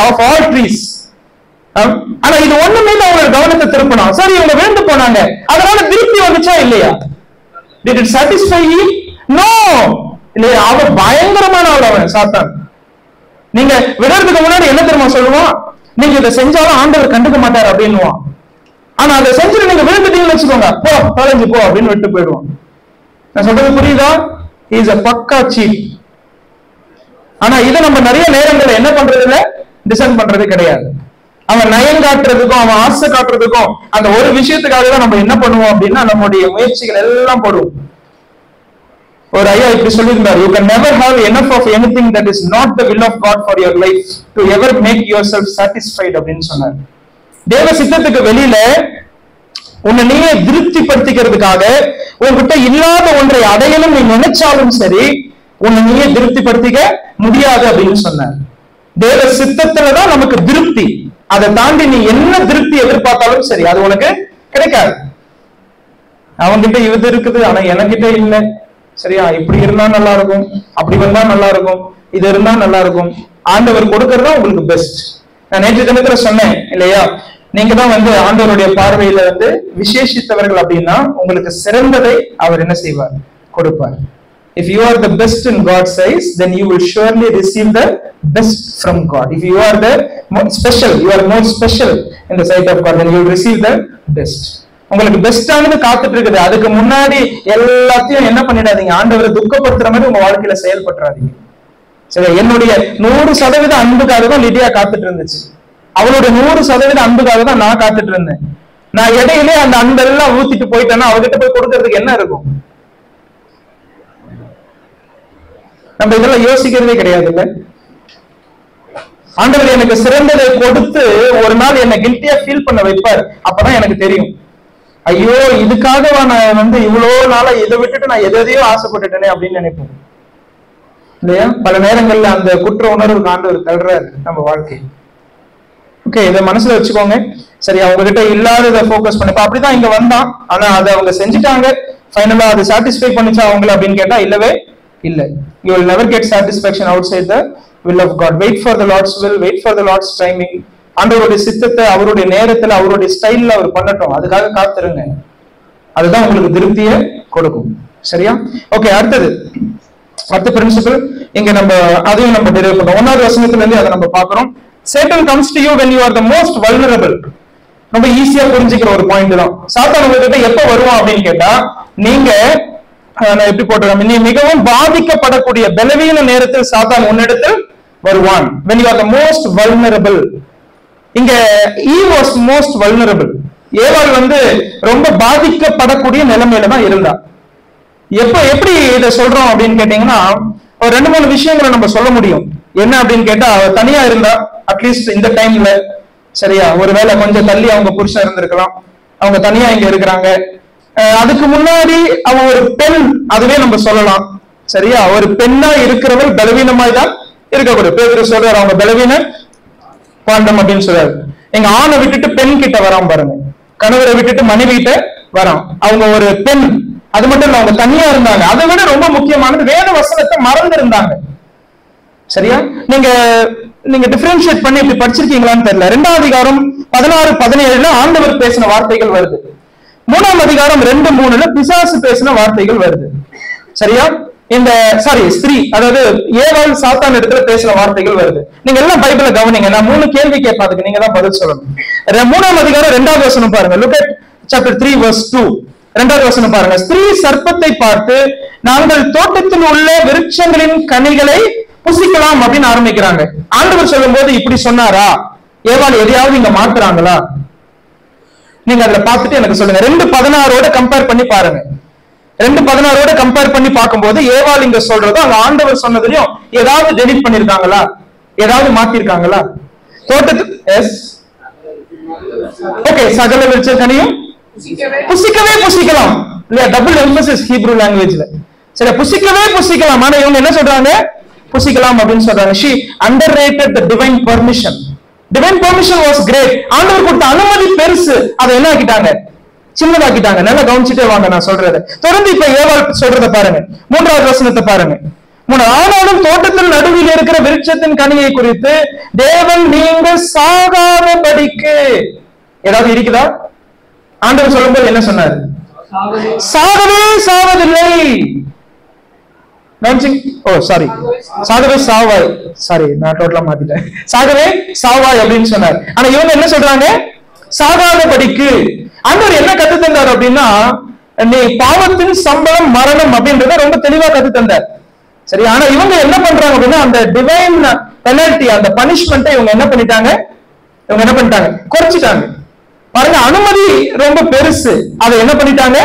of all trees. ஆனா இது ஒண்ணுமே அவங்களோட கவனத்தை திருப்பணும். சரி, இவங்க வேண்டு போனாங்க, அதனால திருப்தி வந்துச்சா இல்லையா? Did it satisfy him? No. இல்லையா? அவன் பயங்கரமான அவன் சாத்தான். நீங்க விடுறதுக்கு முன்னாடி என்ன தெரியுமா சொல்லுவான்? நீங்க இதை செஞ்சாலும் ஆண்டவர் கண்டுக்க மாட்டார் அப்படின்னுவான். ஆனா அதை செஞ்சுட்டு நீங்க விழுந்துட்டீங்கன்னு வச்சுக்கோங்க, போ தொலைஞ்சு போ அப்படின்னு விட்டு போயிடுவான். நான் சொல்றது புரியுதா? He is a பக்கா cheat. ஆனா இதை நம்ம நிறைய நேரங்கள்ல என்ன பண்றது இல்ல, டிசைன் பண்றது கிடையாது. அவன் நயம் காட்டுறதுக்கும் அவன் ஆசை காட்டுறதுக்கும் அந்த ஒரு விஷயத்துக்காக தான் நம்ம என்ன பண்ணுவோம் அப்படின்னா நம்முடைய முயற்சிகள் எல்லாம் போடுவோம். ஒரு ஐயா இப்படி சொல்லியிருந்தார், you can never have enough of anything that is not the will of God for your life to ever make yourself satisfied அப்படின்னு சொன்னார். தேவ சித்தத்துக்கு வெளியில உன்னை நீயே திருப்திப்படுத்திக்கிறதுக்காக உன்கிட்ட இல்லாத ஒன்றை அடையணும் நீ நினைச்சாலும் சரி, உன்னை நீயே திருப்திப்படுத்திக்க முடியாது அப்படின்னு சொன்னார். தேவ சித்தத்துலதான் நமக்கு திருப்தி. அதை தாண்டி நீ என்ன திருப்தி எதிர்பார்த்தாலும் சரி, அது உனக்கு கிடைக்காது. அவன்கிட்ட இது இருக்குது ஆனா எனக்கிட்ட இல்லை, சரியா? இப்படி இருந்தா நல்லா இருக்கும், அப்படி வந்தா நல்லா இருக்கும், இது இருந்தா நல்லா இருக்கும். ஆண்டவர் கொடுக்கறதா உங்களுக்கு பெஸ்ட். நான் நேற்று தினத்துல சொன்னேன் இல்லையா, நீங்க தான் ஆண்டவருடைய பார்வையில விசேஷித்தவர்கள் அப்படின்னா உங்களுக்கு சிறந்ததை அவர் என்ன செய்வார்? கொடுப்பார். If you are the best in God's eyes, then you will surely receive the best from God. If you are the special, you are more special in the sight of God, then you will receive the best. உங்களுக்கு பெஸ்டானது காத்துட்டு இருக்குது. அதுக்கு முன்னாடி எல்லாத்தையும் என்ன பண்ணிடாதீங்க, ஆண்டவரை துக்கப்படுத்துற மாதிரி உங்க வாழ்க்கையில செயல்பட்டுறாதீங்க. சரி, என்னுடைய 100% அன்புக்காக தான் லிடியா காத்துட்டு இருந்துச்சு. அவளுடைய 100% அன்புக்காக தான் நான் காத்துட்டு இருந்தேன். நான் இடையிலே அந்த அன்பெல்லாம் ஊத்திட்டு போயிட்டேன்னா அவகிட்ட போய் கொடுக்கறதுக்கு என்ன இருக்கும்? நம்ம இதெல்லாம் யோசிக்கிறதே கிடையாது இல்ல. ஆண்டவர் எனக்கு சிறந்ததை கொடுத்து ஒரு நாள் என்ன கில்ட்டியா ஃபீல் பண்ண வைப்பார். அப்பதான் எனக்கு தெரியும், ஐயோ இதுக்காக நான் இவ்வளவு நாளா இதை விட்டுட்டு நான் எதையோ ஆசைப்பட்டுட்டேனே அப்படின்னு நினைப்போம் இல்லையா? பல நேரங்கள்ல அந்த குற்ற உணர்வுக்கு ஆண்டவர் தள்ளுறாரு நம்ம வாழ்க்கை. ஓகே, இதை மனசுல வச்சுக்கோங்க. சரி, அவங்க கிட்ட இல்லாததை போக்கஸ் பண்ணி அப்படிதான் இங்க வந்தான், ஆனா அதை அவங்க செஞ்சுட்டாங்க. ஃபைனலா அது சாட்டிஸ்ஃபை பண்ணிச்சா அவங்களை அப்படின்னு கேட்டா இல்லவே இல்லை. You will never get satisfaction outside the will of God. Wait for the Lord's will, wait for the Lord's timing. ஆண்டவருடைய சித்தத்தை அவருடைய நேரத்துல அவருடைய ஸ்டைல்ல அவர் பண்ணட்டும், அதுக்காக காத்திருங்க. அதுதான் உங்களுக்கு திருப்தியை கொடுக்கும். சரியா? ஓகே, அடுத்த பிரின்சிபல் இங்க நம்ம அதையும் நம்ம டெரைவ் பண்றோம். 1வது வசனத்துல இருந்து அதை நம்ம பாக்குறோம். Satan comes to you when you are the most vulnerable. ரொம்ப ஈஸியா புரிஞ்சுக்கிற ஒரு பாயிண்ட் தான். சாத்தான் உங்ககிட்ட எப்ப வருவான் அப்படின்னு கேட்டா, நீங்க எப்படி போட்டுருக்காங்க, நீ மிகவும் பாதிக்கப்படக்கூடிய பலவீன நேரத்தில் சாத்தான் உன்னிடத்தில் வருவான். when you are the most vulnerable. இங்க Eve was most vulnerable. ஏவாள் ரொம்ப பாதிக்கப்படக்கூடிய நிலைமையில தான் இருந்தா. எப்படி இதை சொல்றோம் அப்படின்னு கேட்டீங்கன்னா, ஒரு 2-3 விஷயங்களை நம்ம சொல்ல முடியும். என்ன அப்படின்னு கேட்டா, அவ தனியா இருந்தா, அட்லீஸ்ட் இந்த டைம்ல, சரியா? ஒருவேளை கொஞ்சம் தள்ளி அவங்க புருஷன் இருந்திருக்கலாம், அவங்க தனியா இங்க இருக்கிறாங்க. அதுக்கு முன்னாடி அவ ஒரு பெண், அதுவே நம்ம சொல்லலாம், சரியா? ஒரு பெண்ணா இருக்கிறவள் பலவீனமாய் தான் இருக்கக்கூடிய. பேதுரு சொல்றாரு, அவங்க பலவீன பாண்டம் அப்படின்னு சொல்றாரு. எங்க ஆணை விட்டுட்டு பெண் கிட்ட வராம பாருங்க, கணவரை விட்டுட்டு மனைவி கிட்ட வரான். அவங்க ஒரு பெண், அது மட்டும் இல்ல, அவங்க தனியா இருந்தாங்க. அதை விட ரொம்ப முக்கியமானது, வேத வசனத்தை மறந்து இருந்தாங்க. சரியா? நீங்க டிஃபரன்ஷியேட் பண்ணி இப்படி படிச்சிருக்கீங்களான்னு தெரியல. 2வது அதிகாரம் 16-17 ஆண்டவர் பேசின வார்த்தைகள் வருது. 3வது அதிகாரம் 2-3 பிசாசு பேசின வார்த்தைகள் வருது. சரியா? இந்த ஸ்திரீ, அதாவது ஏவாள் சாத்தான் இடத்துல பேசுற வார்த்தைகள் வருது. நீங்க எல்லாம் பைபிள கவனிங்க. நான் 3 கேள்வி கேட்பாதுக்கு நீங்க தான் பதில் சொல்லணும். 3ஆம் அதிகாரம் 2வது வசனம் பாருங்க. Look at chapter 3 verse 2. 2வது வசனம் பாருங்க. ஸ்திரீ சர்ப்பத்தை பார்த்து, நாங்கள் தோட்டத்தில் உள்ள விருட்சங்களின் கனிகளை புசிக்கலாம் அப்படின்னு ஆரம்பிக்கிறாங்க. ஆண்டவர் சொல்லும் போது இப்படி சொன்னாரா? ஏவாள் எதையாவது இங்க மாத்துறாங்களா? நீங்க அதுல பார்த்துட்டு எனக்கு சொல்லுங்க. 2:16 கம்பேர் பண்ணி பாருங்க. 2:16 கம்பேர் பண்ணி பார்க்கும்போது ஏவாள் இங்க சொல்றதும் அங்க ஆண்டவர் சொன்னதுலயும் ஏதாவது டெலிட் பண்ணிருக்காங்களா? ஏதாவது மாத்திருக்காங்களா? தோட்டத்துக்கு எஸ் ஓகே, சகல விருட்சங்களையும் புசிக்கவே புசிக்கலாம் இல்லையா? டபுள் எம்பசிஸ் ஹீப்ரூ லாங்குவேஜ்ல. சரி, புசிக்கவே புசிக்கலாம். ஆனா இவங்க என்ன சொல்றாங்க? புசிக்கலாம் அப்படின்னு சொல்றாங்க. she underrated the divine permission. Divine permission was great. ஆண்டவர் கொடுத்த அனுமதி பெருசு. அதை என்ன ஆக்கிட்டாங்க? சின்னதாக்கிட்டாங்க. நல்லா கவனிச்சுட்டே வாங்க நான் சொல்றதை. தொடர்ந்து இப்ப ஏவாள் சொல்றதை பாருங்க. 3வது வசனத்தை பாருங்க. ஆனாலும் தோட்டத்தில் நடுவில் இருக்கிற விருட்சத்தின் கனியை குறித்து தேவன் நீங்கள் சாகாதபடிக்கு ஏதாவது இருக்குதா? ஆண்டவர் சொல்லும்போது என்ன சொன்னாரு? சாகவே சாவதில்லை. சாகவே சாவாய். சாரி, நான் டோட்டலா மாத்திட்டேன். சாகவே சாவாய் அப்படின்னு சொன்னார். ஆனா இவங்க என்ன சொல்றாங்க? சாகாதபடிக்கு. ஆண்டவர் என்ன கத்து தந்தார் அப்படின்னா, நீ பாவத்தின் சம்பளம் மரணம் அப்படின்றத ரொம்ப தெளிவா கத்து தந்தார். சரி, ஆனா இவங்க என்ன பண்றாங்க அப்படின்னா, அந்த டிவைன் பெனல்டி, அந்த பனிஷ்மெண்ட்டை இவங்க என்ன பண்ணிட்டாங்க? குறைச்சிட்டாங்க. பாருங்க, அனுமதி ரொம்ப பெருசு, அதை என்ன பண்ணிட்டாங்க?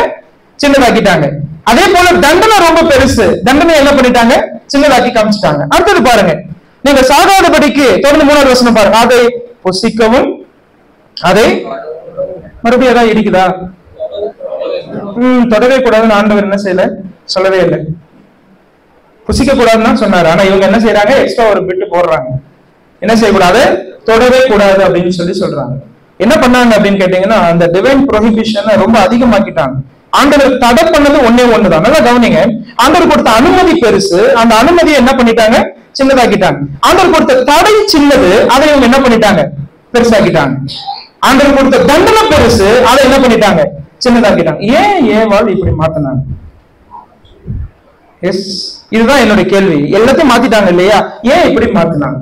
சின்னதாக்கிட்டாங்க. அதே போல தண்டனை ரொம்ப பெருசு, தண்டனை என்ன பண்ணிட்டாங்க? சின்னதாக்கி காமிச்சிட்டாங்க. அடுத்தது பாருங்க, நீங்க சாகாதபடிக்கு தொடர்ந்து 3வது வசனம் பாருங்க. அதை புசிக்கவும், அதை மறுபடியும் ஏதாவது இருக்குதா? தொடவே கூடாதுன்னு ஆண்டவர் என்ன செய்யல? சொல்லவே இல்லை. புசிக்க கூடாதுன்னு சொன்னாரு. ஆனா இவங்க என்ன செய்யறாங்க? எக்ஸ்ட்ரா ஒரு பிட்டு போடுறாங்க. என்ன செய்யக்கூடாது? தொடவே கூடாது அப்படின்னு சொல்றாங்க. என்ன பண்ணாங்க அப்படின்னு கேட்டீங்கன்னா, அந்த டிவைன் ப்ரொஹிபிஷனை ரொம்ப அதிகமாக்கிட்டாங்க. ஆண்டவர் தடை பண்ணது ஒண்ணுதான். நல்லா கவனிங்க. ஆண்டவர் கொடுத்த அனுமதி பெருசு, அந்த அனுமதியை என்ன பண்ணிட்டாங்க? சின்னதாக்கிட்டாங்க. ஆண்டவர் கொடுத்த தடை சின்னது, அதை இவங்க என்ன பண்ணிட்டாங்க? பெருசாக்கிட்டாங்க. ஆண்டவர் கொடுத்த தண்டனை பெருசு, அதை என்ன பண்ணிட்டாங்க? சின்னதாக்கிட்டாங்க. ஏன் ஏவாள் இப்படி மாத்தினாங்க? எஸ், இதுதான் என்னுடைய கேள்வி. எல்லாத்தையும் மாத்திட்டாங்க இல்லையா? ஏன் இப்படி மாத்தினாங்க?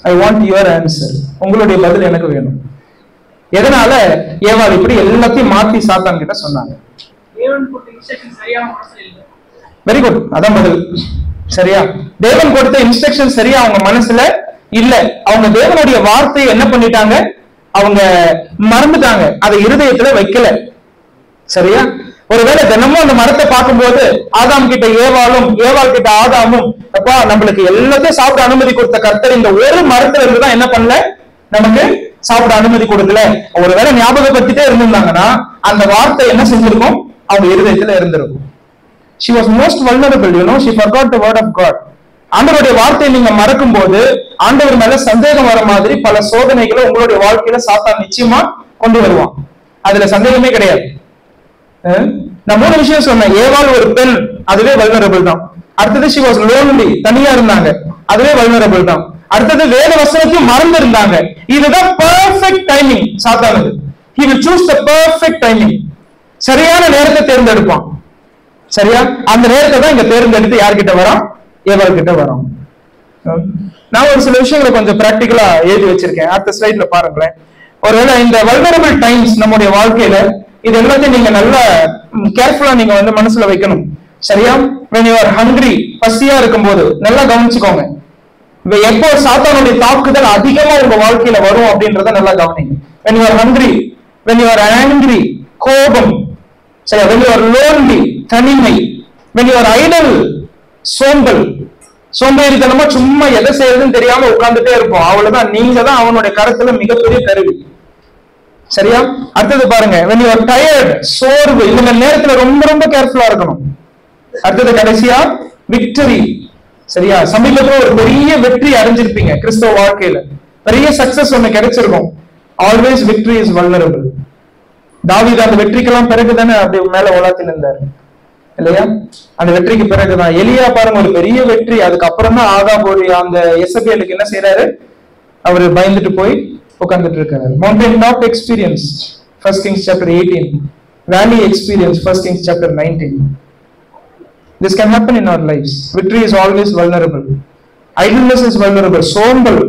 I want your answer. உங்களுடைய பதில் எனக்கு வேணும். எதனால ஏவாள் இப்படி எல்லாத்தையும் மாத்தி சாத்தான் கிட்ட சொன்னாங்க? வெரி குட், அதான் பதில். சரியா? தேவன் கொடுத்த இன்ஸ்ட்ரக்ஷன் சரியா அவங்க மனசுல இல்ல. அவங்க தேவனுடைய வார்த்தையை என்ன பண்ணிட்டாங்க? அவங்க மறந்துட்டாங்க, அதை இருதயத்துல வைக்கல. சரியா? ஒருவேளை தினமும் அந்த மரத்தை பார்க்கும்போது ஆதாம் கிட்ட ஏவாளும், ஏவாள் கிட்ட ஆதாமும், அப்பா நம்மளுக்கு எல்லாத்தையும் சாப்பிட அனுமதி கொடுத்த கர்த்தர் இந்த ஒரு மரத்துல இருந்துதான் என்ன பண்ணல? நமக்கு சாப்பிட அனுமதி கொடுக்கல. ஒருவேளை ஞாபகப்படுத்திட்டே இருந்திருந்தாங்கன்னா அந்த வார்த்தை என்ன செஞ்சிருக்கும்? அவங்க இருதயத்துல இருந்திருக்கும். She was most vulnerable, you know, she forgot the word of God. ஆண்டவருடைய வார்த்தையை நீங்க மறக்கும் போது ஆண்டவர் மேல சந்தேகம் வர மாதிரி பல சோதனைகளை உங்களுடைய வாழ்க்கையில சாத்தான் நிச்சயமா கொண்டு வருவான். அதுல சந்தேகமே கிடையாது. நான் 3 விஷயம் சொன்னேன். ஏவாள் ஒரு பெண், அதுவே வல்னரபிள் தான். அடுத்தது she was lonely, தனியா இருந்தாங்க, அதுவே வல்னரபிள் தான். அடுத்தது வேத வசனத்தையும் மறந்து இருந்தாங்க. இதுதான் பெர்ஃபெக்ட் டைமிங் சாத்தானுக்கு. He will choose the perfect timing. சரியான நேரத்தை தேர்ந்தெடுப்பான். சரியா? அந்த நேரத்தை தான் இங்க தேர்ந்தெடுத்து யார்கிட்ட வரோம்? ஏவாள் கிட்ட வரோம். நான் ஒரு சில விஷயங்களை கொஞ்சம் பிராக்டிகலா எழுதி வச்சிருக்கேன். அடுத்த ஸ்லைட்ல பாருங்களேன். ஒருவேளை இந்த வல்னரபிள் டைம்ஸ் நம்முடைய வாழ்க்கையில இது எல்லாத்தையும் நீங்க நல்லா கேர்ஃபுல்லா நீங்க மனசுல வைக்கணும். சரியா? when you are hungry, பசியா இருக்கும்போது நல்லா கவனிச்சுக்கோங்க. எப்போ சாத்தானுடைய தாக்குதல் அதிகமா உங்க வாழ்க்கையில வரும் அப்படின்றத நல்லா கவனிங்க. when you are hungry, when you are angry, கோபம். சரி, when you are lonely, தனிமை, when you are idle, சோம்பல். சோம்பேறித்தனமா சும்மா எதை செய்யறதுன்னு தெரியாம உட்கார்ந்துட்டே இருப்போம். அவ்வளவுதான், நீங்க தான் அவனுடைய கருத்துல மிகப்பெரிய கருவி. சரியா? அடுத்தது பாருங்க, when you are tired, சோர்வு. இந்த நேரத்துல ரொம்ப ரொம்ப கேர்ஃபுல்லா இருக்கணும். அடுத்தது கடைசியா விக்டரி. சரியா? சமீபத்துல ஒரு பெரிய வெற்றி அடைஞ்சிருப்பீங்க கிறிஸ்தவ வாழ்க்கையில, பெரிய சக்சஸ் ஒண்ணு கிடைச்சிருக்கும். Always victory is vulnerable. தாவீது அந்த வெற்றிக்கெல்லாம் பிறகுதானே அப்படி மேல உலகத்தில் இருந்தாரு இல்லையா? அந்த வெற்றிக்கு பிறகுதான். எலியா பாருங்க, ஒரு பெரிய வெற்றி. அதுக்கப்புறம் தான் ஆகாபோடைய அந்த எசபேலுக்கு என்ன செய்யறாரு? அவரு பயந்துட்டு போய் உட்கார்ந்துட்டு இருக்காரு. Mountain top experience, 1 Kings chapter 18. வேலி experience, 1 Kings chapter 19. This can happen in our lives. Victory is always vulnerable. Idleness is vulnerable. சோம்பல்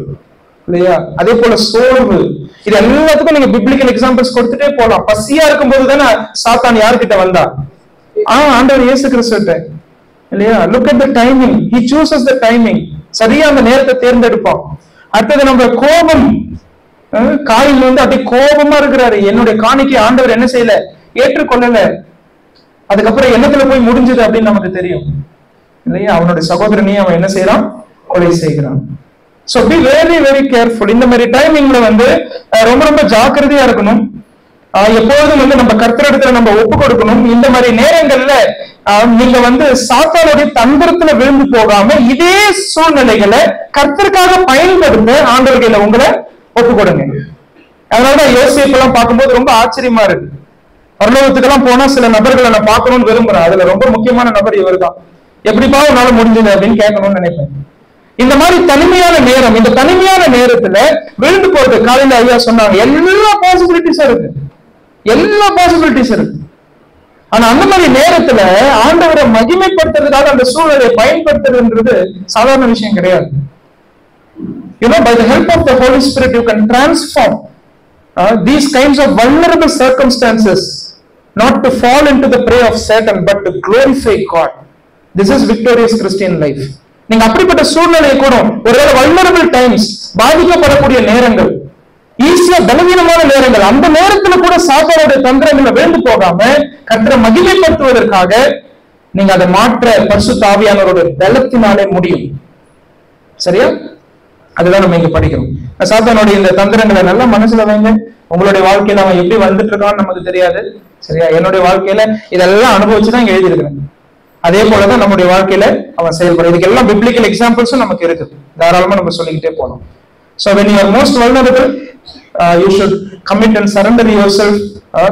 இல்லையா, அதே போல சோர்வு, இது எல்லாத்துக்கும் நீங்க பிப்ளிக்கல் எக்ஸாம்பிள்ஸ் கொடுத்துட்டே போலாம். பசியா இருக்கும்போது தானே சாத்தான் யாருக்கிட்ட வந்தா? ஆண்டவர் இயேசு கிறிஸ்துட்ட இல்லையா. Look at the timing, he chooses the timing. சரியா அந்த நேரத்தை தேர்ந்தெடுப்பான். அடுத்தது நம்ம கோபம், காயில் வந்து அப்படியே கோபமா இருக்கிறாரு, என்னுடைய காணிக்கை ஆண்டவர் என்ன செய்யல, ஏற்றுக்கொள்ளல. அதுக்கப்புறம் என்னத்துல போய் முடிஞ்சது அப்படின்னு நமக்கு தெரியும் இல்லையா. அவனுடைய சகோதரனையும் அவன் என்ன செய்யறான், கொலை செய்கிறான். So be very very careful. இந்த மாதிரி டைமிங்ல வந்து ரொம்ப ரொம்ப ஜாக்கிரதையா இருக்கணும். எப்பொழுதும் வந்து நம்ம கர்த்தரிடத்துல நம்ம ஒப்பு கொடுக்கணும். இந்த மாதிரி நேரங்கள்ல நீங்க வந்து சாத்தானுடைய தந்திரத்துல விழுந்து போகாம இதே சூழ்நிலைகளை கர்த்தருக்காக பயன்படுத்த ஆண்டவர்களை உங்களை ஒப்பு கொடுங்க. அதனாலதான் யோசேப்பெல்லாம் பார்க்கும்போது ரொம்ப ஆச்சரியமா இருக்கு. பரலோகத்துக்கெல்லாம் போனா சில நபர்களை நான் பார்க்கணும்னு விரும்புறேன். அதுல ரொம்ப முக்கியமான நபர் இவர் தான். எப்படிப்பா உன்னால முடிஞ்சது அப்படின்னு கேட்கணும்னு நினைப்பேன். இந்த மாதிரி தனிமையான நேரம், இந்த தனிமையான நேரத்துல விழுந்து போறது, காலையில ஐயா சொன்னாங்க, எல்லா பாசிபிலிட்டிஸும் இருக்கு, எல்லா பாசிபிலிட்டிஸ் இருக்கு. ஆனா அந்த மாதிரி நேரத்துல ஆண்டவரை மகிமைப்படுத்துறதுக்காக அந்த சூழலை பயன்படுத்துறதுன்றது சாதாரண விஷயம் கிடையாது. You know, by the help of the Holy Spirit you can transform these kinds of vulnerable circumstances, not to fall into the prey of Satan but to glorify God. This is victorious Christian life. நீங்க அப்படிப்பட்ட சூழ்நிலையை கூட, ஒருவேளை vulnerable times, பாதிக்கப்படக்கூடிய நேரங்கள், ஈஸியா பலவீனமான நேரங்கள், அந்த நேரத்துல கூட சாத்தானுடைய தந்திரங்களை விழுந்து போகாம கர்த்தரை மகிமைப்படுத்துவதற்காக நீங்க அதை மாற்ற பரிசுத்த ஆவியானவரோட பலத்தினாலே முடியும். சரியா? அதுதான் நம்ம இங்க படிக்கிறோம். சாத்தானுடைய இந்த தந்திரங்களை நல்லா மனசுல வைங்க. உங்களுடைய வாழ்க்கையில அவன் எப்படி வந்துட்டு இருக்கான்னு நமக்கு தெரியாது. சரியா? என்னுடைய வாழ்க்கையில இதெல்லாம் அனுபவிச்சுதான் இங்க எழுதியிருக்கிறேன். அதே போலதான் நம்முடைய வாழ்க்கையில அவன் செயல்படும். இதுக்கு எல்லாம் பிப்ளிக்கல் எக்ஸாம்பிள்ஸும் நமக்கு இருக்கு, தாராளமா நம்ம சொல்லிக்கிட்டே போனோம். So when you are most vulnerable, you should commit and surrender yourself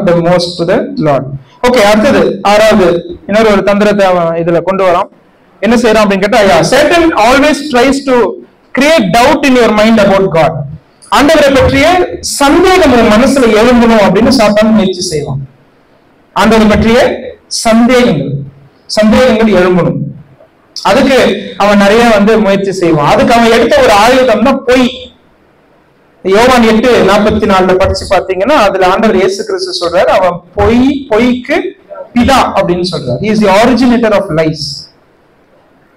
the most to the Lord. Okay, அடுத்தது ஆறாவது இன்னொரு ஒரு தந்திரத்தை அவன் இதுல கொண்டு வரான். என்ன செய்யறான் அப்படின்னு கேட்டா, Satan always tries to create doubt in your mind about God. ஆண்டவரை பற்றிய சந்தேகம் உன் மனசுல எழும்பணும் அப்படின்னு சாத்தான் முயற்சி செய்வான். ஆண்டவரை பற்றிய சந்தேகங்கள் எழும்பணும். அதுக்கு அவன் நிறைய வந்து முயற்சி செய்வான். அதுக்கு அவன் எடுத்த ஒரு ஆயுதம் தான் பொய். யோவான் 8:44 படிச்சு பாத்தீங்கன்னா அதுல ஆண்டவர் இயேசு கிறிஸ்து சொல்றாரு, அவன் பொய்க்கு பிதா அப்படின்னு சொல்றாரு. He is the originator of lies.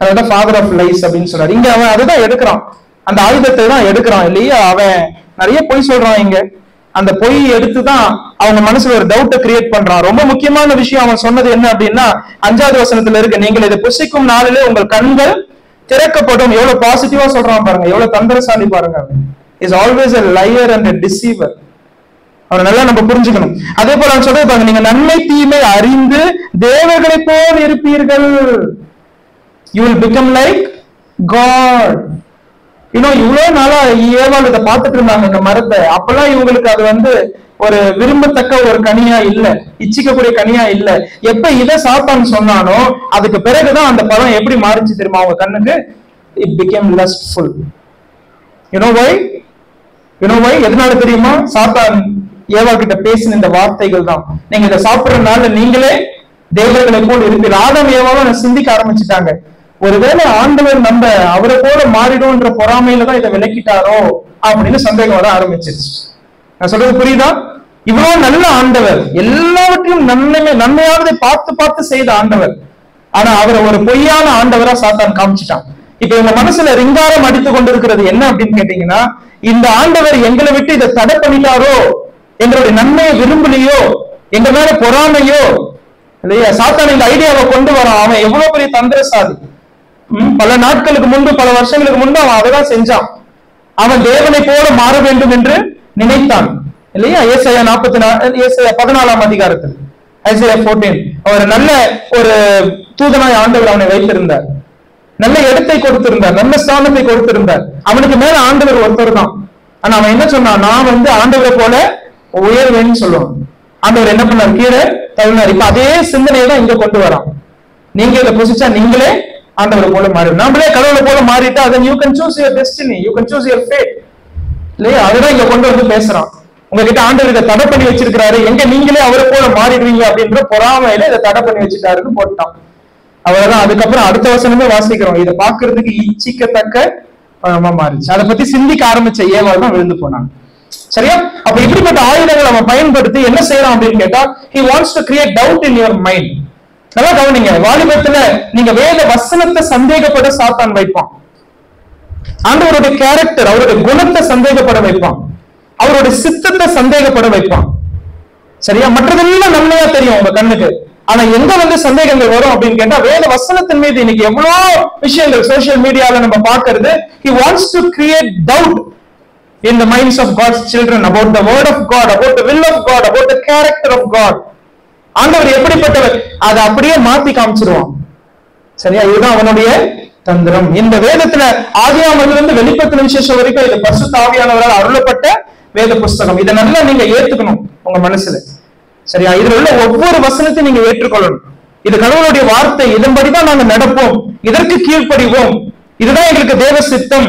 அதாவது father of lies அப்படின்னு சொல்றாரு. இங்க அவன் அதுதான் எடுக்கிறான், அந்த ஆயுதத்தை தான் எடுக்கிறான் இல்லையா. அவன் நிறைய பொய் சொல்றான். இங்க அந்த பொய் எடுத்துதான் அவங்க மனசுல ஒரு டவுட்டை கிரியேட் பண்றான். ரொம்ப முக்கியமான விஷயம் அவன் சொன்னது என்ன அப்படின்னா, 5வது வசனத்துல இருக்கு, நீங்கள் இதை புசிக்கும் நாளிலே உங்கள் கண்கள் திறக்கப்படும். எவ்வளவு பாசிட்டிவா சொல்றான் பாருங்க, எவ்வளவு தந்திரசாலி பாருங்க. அவன் is always a liar and a deceiver. அவனை நல்லா நம்ம புரிஞ்சுக்கணும். அதே போல அவன் சொல்றது பாருங்க, நீங்க நன்மை தீமை அறிந்து தேவர்களை போல் இருப்பீர்கள். You will become like God. இவ்வளவு நாளா ஏவாள் இதை பார்த்துட்டு இருந்தாங்க இந்த மரத்தை. அப்பெல்லாம் இவங்களுக்கு அது வந்து ஒரு விரும்பத்தக்க ஒரு கனியா இல்ல, இச்சிக்கக்கூடிய கனியா இல்ல. எப்ப இதை சாத்தான்னு சொன்னானோ அதுக்கு பிறகுதான் அந்த பழம் எப்படி மாறிச்சு தெரியுமா அவங்க கண்ணுக்கு? It became lustful. You know why? எதனால தெரியுமா? சாத்தான் ஏவாள் கிட்ட பேசின இந்த வார்த்தைகள் தான். நீங்க இதை சாப்பிடுறதுனால நீங்களே தேவர்களை போல் இருப்பீர்கள். ஆதாம் ஏவாளும் சிந்திக்க ஆரம்பிச்சுட்டாங்க, ஒருவேளை ஆண்டவர் நம்ம அவரை போல மாறிடும்ன்ற பொறாமையில தான் இதை விளக்கிட்டாரோ அப்படின்னு சந்தேகம் வர ஆரம்பிச்சிருச்சு. நான் சொல்றது புரியுதா? இவ்வளவு நல்ல ஆண்டவர், எல்லாவற்றையும் நன்மையானதை பார்த்து செய்த ஆண்டவர், ஆனா அவரை ஒரு பொய்யான ஆண்டவரா சாத்தான் காமிச்சிட்டான். இப்ப இவங்க மனசுல ரிங்காரம் அடித்து கொண்டிருக்கிறது என்ன அப்படின்னு கேட்டீங்கன்னா, இந்த ஆண்டவர் எங்களை விட்டு இதை தடை பண்ணிட்டாரோ, எங்களுடைய நன்மையை விரும்பலையோ, எங்க மேல பொறாமையோ இல்லையா. சாத்தான் இந்த ஐடியாவை கொண்டு வரான். அவன் எவ்வளவு பெரிய தந்திரசாலி. பல நாட்களுக்கு முன்பு, பல வருஷங்களுக்கு முன்பு அவன் அதைதான் செஞ்சான். அவன் தேவனை போல மாற வேண்டும் என்று நினைத்தான் இல்லையா. ஏசாயா 14ஆம் அதிகாரத்தில் ஐசாயா 14 அவர் நல்ல ஒரு தூதனாய் ஆண்டவர் அவனை வைத்திருந்தார், நல்ல இடத்தை கொடுத்திருந்தார், நல்ல ஸ்தானத்தை கொடுத்திருந்தார். அவனுக்கு மேல ஆண்டவர் ஒருத்தர் தான். ஆனா அவன் என்ன சொன்னான், நான் வந்து ஆண்டவரை போல உயர்வேன்னு சொல்லுவான். ஆண்டவர் என்ன பண்ணார், கீழே தள்ளினார். இப்ப அதே சிந்தனையை தான் இங்க கொண்டு வரான். நீங்க இதை புசிச்சா நீங்களே ஆண்டவரை போல மாறி, நம்மளே கடவுளை போல மாறிட்டா then you can choose your destiny, you can choose your fate இல்லையா. அதுதான் இங்க கொண்டு வந்து பேசுறான். உங்ககிட்ட ஆண்டவர் இதை தடை பண்ணி வச்சிருக்கிறாரு, எங்க நீங்களே அவரை போல மாறிடுவீங்க அப்படின்ற பொறாமையில இதை தடை பண்ணி வச்சுட்டாருன்னு போட்டான். அவ்வளவுதான். அதுக்கப்புறம் அடுத்த வசனமே வாசிக்கிறோம், இதை பாக்குறதுக்கு இச்சிக்கத்தக்க பழமா மாறிச்சு. அதை பத்தி சிந்திக்க ஆரம்பிச்ச ஏவாள் தான் விழுந்து போனாங்க. சரியா? அப்ப இப்படிப்பட்ட ஆயுதங்களை அவன் பயன்படுத்தி என்ன செய்யறான் அப்படின்னு கேட்டா, he wants to create doubt in your mind. நல்லா கவனிங்க, வாலிபத்துல நீங்க வேத வசனத்தை சந்தேகப்பட சாத்தான் வைப்பான். ஆண்டவருடைய கேரக்டர், அவருடைய குணத்தை சந்தேகப்பட வைப்பான், அவருடைய சித்தத்தை சந்தேகப்பட வைப்பான். சரியா? மற்றதெல்லாம் நன்மையா தெரியும் உங்க கண்ணுக்கு. ஆனா எங்க வந்து சந்தேகங்கள் வரும் அப்படின்னு கேட்டா, வேத வசனத்தின் மீது இன்னைக்கு எவ்வளவு விஷயங்கள் சோசியல் மீடியால நம்ம பாக்குறது. he wants to create doubt in the minds of God's children about the word of God, about the will of God, about the character of God. ஆண்டவர் எப்படிப்பட்டவர் அதை அப்படியே மாத்தி காமிச்சிருவான். சரியா? இதுதான் அவனுடைய தந்திரம். இந்த வேதத்துல ஆதியாகமத்திலிருந்து வெளிப்படுத்தின விசேஷம் வரைக்கும் இது பரிசுத்த ஆவியானவரால் அருளப்பட்ட வேத புஸ்தகம். இதை நல்லா நீங்க ஏத்துக்கணும் உங்க மனசுல. சரியா? இதுல உள்ள ஒவ்வொரு வசனத்தையும் நீங்க ஏற்றுக்கொள்ளணும். இது கடவுளுடைய வார்த்தை, இதன்படிதான் நாங்க நடப்போம், இதற்கு கீழ்ப்படிவோம், இதுதான் எங்களுக்கு தேவ சித்தம்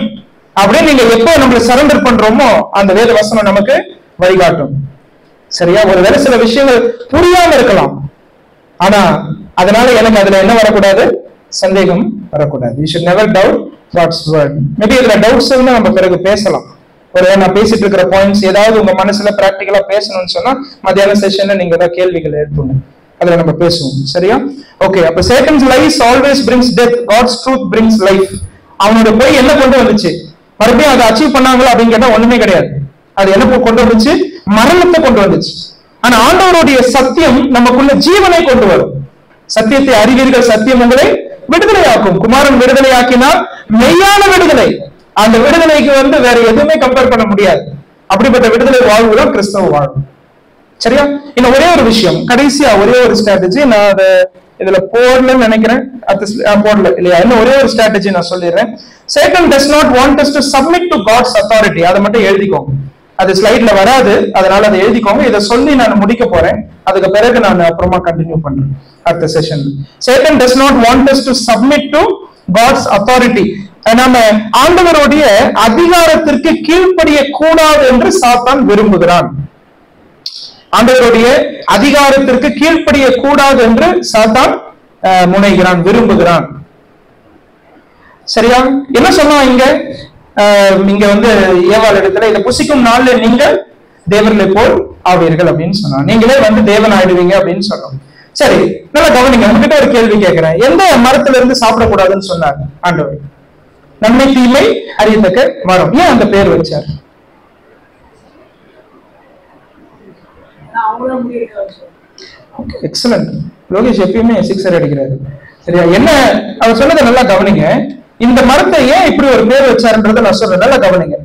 அப்படின்னு நீங்க எப்போ நம்மளை சரண்டர் பண்றோமோ அந்த வேத வசனம் நமக்கு வழிகாட்டும். சரியா? ஒருவேளை சில விஷயங்கள் புரியாம இருக்கலாம், ஆனா அதனால எனக்கு அதுல என்ன வரக்கூடாது, சந்தேகம் வரக்கூடாது. You should never doubt God's word. Maybe இதுல டவுட்ஸ் நம்ம பிறகு பேசலாம். ஒரு நான் பேசிட்டு இருக்கிற பாயிண்ட்ஸ் ஏதாவது உங்க மனசுல பிராக்டிகலா பேசணும்னு சொன்னா மத்தியான செஷன்ல நீங்க ஏதாவது கேள்விகள் எடுத்துங்க, அதுல நம்ம பேசுவோம். சரியா? ஓகே. அப்ப Satan's lies always brings death, God's truth brings life. அவனோட போய் என்ன கொண்டு வந்துச்சு, மறுபடியும் அதை அச்சீவ் பண்ணாங்களா அப்படின்னு கேட்டா ஒண்ணுமே கிடையாது. அது என்ன கொண்டு வந்துச்சு, மரணத்தை கொண்டு வந்துச்சு. ஆனா ஆண்டவருடைய சத்தியம் நமக்குள்ள ஜீவனை கொண்டு வரும். சத்தியத்தை அறிவீர்கள், சத்தியம் உங்களை விடுதலையாக்கும். குமாரன் விடுதலையாக்கினால் மெய்யான விடுதலை. அந்த விடுதலைக்கு வந்து வேற எதுவுமே கம்பேர் பண்ண முடியாது. அப்படிப்பட்ட விடுதலை வாழ்வு தான் கிறிஸ்தவ வாழ்வு. சரியா? இன்னும் ஒரே ஒரு விஷயம், கடைசியா ஒரே ஒரு ஸ்ட்ராட்டஜி, நான் அதை இதுல போடலன்னு நினைக்கிறேன், போடல இல்லையா? இன்னும் ஒரே ஒரு ஸ்ட்ராட்டஜி நான் சொல்லிடுறேன். Satan does not want us to submit to God's authority. அதை மட்டும் எழுதிக்கோங்க, அது ஸ்லைட்ல வராது, அதனால அதை எழுதிக்கோங்க. இதை சொல்லி நான் முடிக்க போறேன், அதுக்கு பிறகு நான் அப்புறமா கண்டினியூ பண்றேன் அடுத்த செஷன்ல. Satan does not want us to submit to God's authority. நம்ம ஆண்டவருடைய அதிகாரத்திற்கு கீழ்ப்படிய கூடாது என்று சாத்தான் விரும்புகிறான். ஆண்டவருடைய அதிகாரத்திற்கு கீழ்ப்படிய கூடாது என்று சாத்தான் முனைகிறான், விரும்புகிறான். சரியா? என்ன சொன்னா இங்க இங்க வந்து ஏவாள் இடத்துல, இதை புசிக்கும் நாள்ல நீங்கள் தேவர்களை போல் ஆவீர்கள் அப்படின்னு சொன்னா, நீங்களே வந்து தேவன் ஆயிடுவீங்க அப்படின்னு சொன்னோம். சரி, நல்லா கவனிங்க. உங்ககிட்ட ஒரு கேள்வி கேட்கிறேன். எந்த மரத்துல இருந்து சாப்பிடக்கூடாதுன்னு சொன்னார் ஆண்டவர்? நன்மை தீமை அறியத்தக்க மரம். ஏன் அந்த பேர் வச்சார்? எக்ஸலண்ட். லோகேஷ் எப்பயுமே சிக்ஸர் அடிக்கிறாரு. சரியா? என்ன அவர் சொன்னதை நல்லா கவனிங்க. இந்த மரத்தை ஏன் இப்படி ஒரு பேர் வச்சாருன்றதை நான் சொல்றேன், நல்லா கவனிங்க.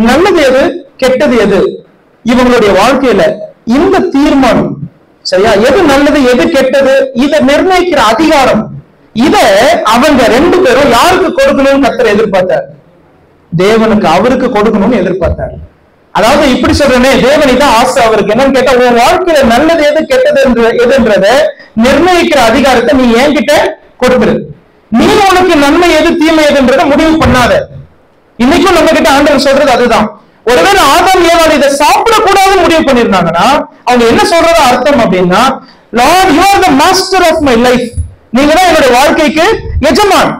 நல்லது எது, கெட்டது எது, இவங்களுடைய வாழ்க்கையில இந்த தீர்மானம், சரியா, எது நல்லது எது கெட்டது, இதை நிர்ணயிக்கிற அதிகாரம், இத அவங்க ரெண்டு பேரும் யாருக்கு கொடுக்கணும்னு கர்த்தர் எதிர்பார்த்தார்? தேவனுக்கு, அவருக்கு கொடுக்கணும்னு எதிர்பார்த்தார். அதாவது இப்படி சொல்றேனே, தேவன் இதான் ஆசை அவருக்கு. என்னன்னு கேட்டா, உன் வாழ்க்கையில நல்லது எது கெட்டது எதுன்றத நிர்ணயிக்கிற அதிகாரத்தை நீ என்கிட்ட கொடுத்துரு. நீ உனக்கு நன்மை எது தீமை எதுன்றத முடிவு பண்ணாத. இன்னைக்கும் நம்ம கிட்ட ஆண்டவர் சொல்றது அதுதான். ஒருவேளை ஆதாம் ஏவாள் இதை சாப்பிடக்கூடாதுன்னு முடிவு பண்ணிருந்தாங்கன்னா அவங்க என்ன சொல்றது அர்த்தம் அப்படின்னா, Lord you are the master of my life, நீங்க தான் என்னுடைய வாழ்க்கைக்கு எஜமான்.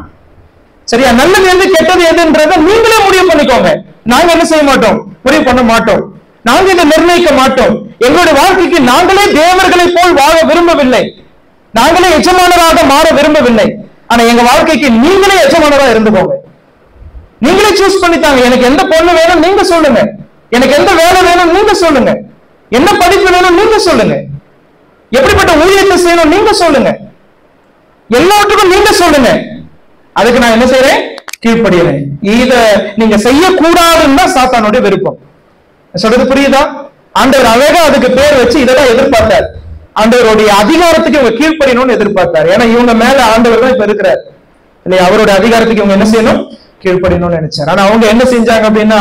சரியா? நல்லது எது கெட்டது எதுன்றத நீங்களே முடிவு பண்ணிக்கோங்க. நாங்க என்ன செய்ய மாட்டோம், முடிவு பண்ண மாட்டோம். நாங்க இதை நிர்ணயிக்க மாட்டோம். எங்களுடைய வாழ்க்கைக்கு நாங்களே தேவர்களை போல் வாழ விரும்பவில்லை, நாங்களே எஜமானராக மாற விரும்பவில்லை. ஆனா எங்க வாழ்க்கைக்கு நீங்களே எஜமானரா இருந்துக்கோங்க. நீங்களே சூஸ் பண்ணித்தாங்க. எனக்கு எந்த பொண்ணு வேணும் நீங்க சொல்லுங்க, எனக்கு எந்த வேலை வேணும் நீங்க சொல்லுங்க, என்ன படிப்பு வேணும் நீங்க சொல்லுங்க, எப்படிப்பட்ட ஊழியத்தை செய்யணும் நீங்க சொல்லுங்க, எல்லாத்துக்கும் நீங்க சொல்லுங்க. அதுக்கு நான் என்ன செய்யறேன், கீழ்ப்படியறேன். இத நீங்க செய்யக்கூடாதுன்னு தான் சாத்தானுடைய விருப்பம். சொல்றது புரியுதா? ஆண்டவர் அழகா அதுக்கு பேர் வச்சு இதெல்லாம் எதிர்பார்த்தார். ஆண்டவருடைய அதிகாரத்துக்கு இவங்க கீழ்ப்படியணும்னு எதிர்பார்த்தார். ஏன்னா இவங்க மேல ஆண்டவர் தான் இப்ப இருக்கிறார் இல்லையா? அவருடைய அதிகாரத்துக்கு இவங்க என்ன செய்யணும், கீழ்ப்படியணும்னு நினைச்சார். ஆனா அவங்க என்ன செஞ்சாங்க அப்படின்னா,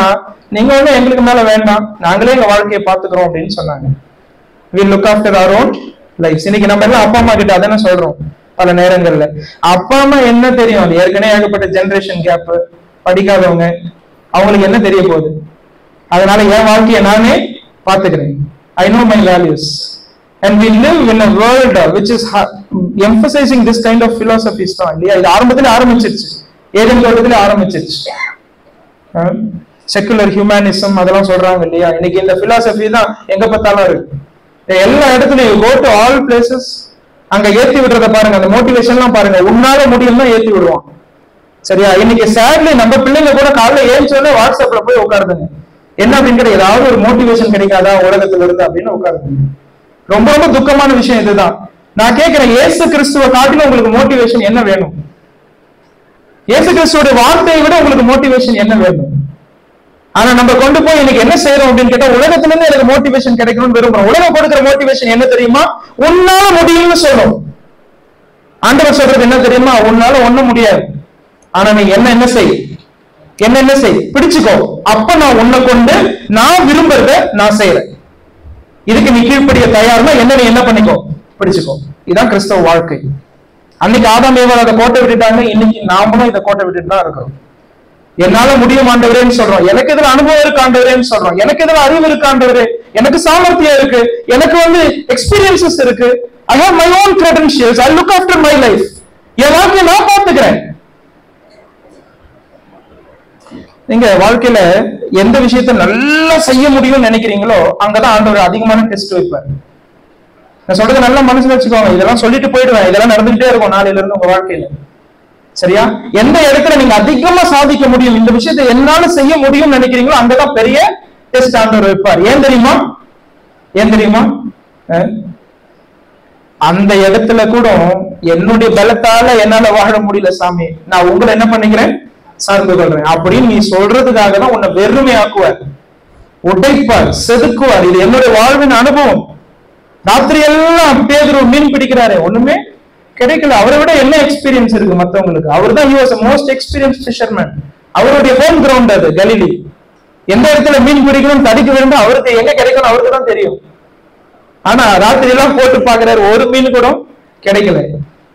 நீங்க வந்து எங்களுக்கு மேல வேண்டாம், நாங்களே எங்க வாழ்க்கையை பாத்துக்கிறோம் அப்படின்னு சொன்னாங்க. we look after our own lives. இன்னைக்கு நம்ம எல்லாம் அப்பா அம்மா கிட்ட அதானே சொல்றோம். பல நேரங்கள்ல அப்பா அம்மா என்ன தெரியும், அது ஏற்கனவே ஏகப்பட்ட ஜெனரேஷன் கேப், படிக்காதவங்க, அவங்களுக்கு என்ன தெரிய போகுது? அதனால என் வாழ்க்கையை நானே பாத்துக்கிறேன். I know my values. And we live in a world which is emphasizing this kind of philosophies தான் இல்லையா? இது ஆரம்பத்துல ஆரம்பிச்சிருச்சு, ஏதேன் தோட்டத்துல ஆரம்பிச்சிருச்சு. செக்குலர் ஹியூமனிசம் அதெல்லாம் சொல்றாங்க இல்லையா? இன்னைக்கு இந்த பிலாசபி தான் எங்க பார்த்தாலும் இருக்கு. எல்லா இடத்துலயும் go to all places, அங்க ஏத்தி விடுறத பாருங்க, அந்த மோட்டிவேஷன்லாம் பாருங்க, உன்னால முடியும்னா ஏத்தி விடுவான். சரியா? இன்னைக்கு சேட்லி நம்ம பிள்ளைங்க கூட காலைல ஏஞ்சோடனே வாட்ஸ்அப்ல போய் உட்காருதுங்க. என்ன அப்படின்னு ஏதாவது ஒரு மோட்டிவேஷன் கிடைக்காதா உலகத்துல இருந்து அப்படின்னு உட்காருதுங்க. ரொம்ப ரொம்ப துக்கமான விஷயம் இதுதான். நான் கேட்கிறேன், இயேசு கிறிஸ்துவ காட்டிலும் உங்களுக்கு மோட்டிவேஷன் என்ன வேணும்? இயேசு கிறிஸ்துவோட வார்த்தையை விட உங்களுக்கு மோட்டிவேஷன் என்ன வேணும்? ஆனா நம்ம கொண்டு போய் இன்னைக்கு என்ன செய்யறோம் அப்படின்னு கேட்டா, உலகத்துல இருந்து எனக்கு மோட்டிவேஷன் கிடைக்கணும்னு விரும்புறோம். உலகம் கொடுக்கிற மோட்டிவேஷன் என்ன தெரியுமா? உன்னால முடியும்னு சொல்றோம். ஆண்டவர் சொல்றது என்ன தெரியுமா? உன்னால ஒண்ணும் முடியாது, ஆனா நீ என்ன செய், என்ன செய், பிடிச்சுக்கோ, அப்ப நான் உன்னை கொண்டு நான் விரும்புறத நான் செய்யறேன். இதுக்கு நீ கீழ்ப்படிய தயார்னா நீ என்ன பண்ணிக்கோ, பிடிச்சுக்கோ. இதுதான் கிறிஸ்தவ வாழ்க்கை. அன்னைக்கு ஆதாம் ஏவாள் அதை கோட்டை விட்டுட்டாங்க, இன்னைக்கு நாமளும் இதை கோட்டை விட்டுட்டு தான் இருக்கிறோம். என்னால முடியும் ஆண்டவரேன்னு சொல்றோம், எனக்கு இதுல அனுபவம் இருக்கு ஆண்டவரேன்னு சொல்றோம், எனக்கு இதுல அறிவு இருக்கு ஆண்டவரே, எனக்கு சாமர்த்தியம் இருக்கு, எனக்கு எக்ஸ்பீரியன்சஸ் இருக்கு, I have my own credentials, I look after my life, என் வாழ்க்கையை நான் பார்த்துக்கிறேன். நீங்க வாழ்க்கையில எந்த விஷயத்த நல்லா செய்ய முடியும்னு நினைக்கிறீங்களோ அங்கதான் ஆண்டவர் அதிகமான டெஸ்ட் வைப்பார். நான் சொல்றது நல்லா மனசுல வச்சுக்கோங்க, இதெல்லாம் சொல்லிட்டு போயிடுவேன், இதெல்லாம் நடந்துகிட்டே இருக்கும் நாளையில இருந்து உங்க வாழ்க்கையில. சரியா? எந்த இடத்துல நீங்க அதிகமா சாதிக்க முடியும், இந்த விஷயத்தை என்னால செய்ய முடியும்னு நினைக்கிறீங்களோ அங்கதான் பெரிய டெஸ்ட் ஆண்டவர் வைப்பார். ஏன் தெரியுமா? அந்த இடத்துல கூட என்னுடைய பலத்தால என்னால வாழ முடியல சாமி, நான் உங்களை என்ன பண்ணிக்கிறேன், சார்ந்து கொள்றேன் அப்படின்னு நீ சொல்றதுக்காக தான் உன்னை வெறுமையாக்குவார், உடைப்பார், செதுக்குவார். இது என்னுடைய வாழ்வின் அனுபவம். ராத்திரி எல்லாம் பேதுரு மீன் பிடிக்கிறாரு, ஒண்ணுமே கிடைக்கல. அவரை விட என்ன எக்ஸ்பீரியன்ஸ் இருக்கு மத்தவங்களுக்கு? அவர் தான் மோஸ்ட் எக்ஸ்பீரியன்ஸ் ஃபிஷர்மேன். அவருடைய ஹோம் கிரவுண்ட் அது கலிலி. எந்த இடத்துல மீன் பிடிக்கணும் தடிக்க வேண்டும், அவருக்கு எங்க கிடைக்கணும் அவருக்கு தான் தெரியும். ஆனா ராத்திரி எல்லாம் போட்டு பாக்குறாரு, ஒரு மீன் கூட கிடைக்கல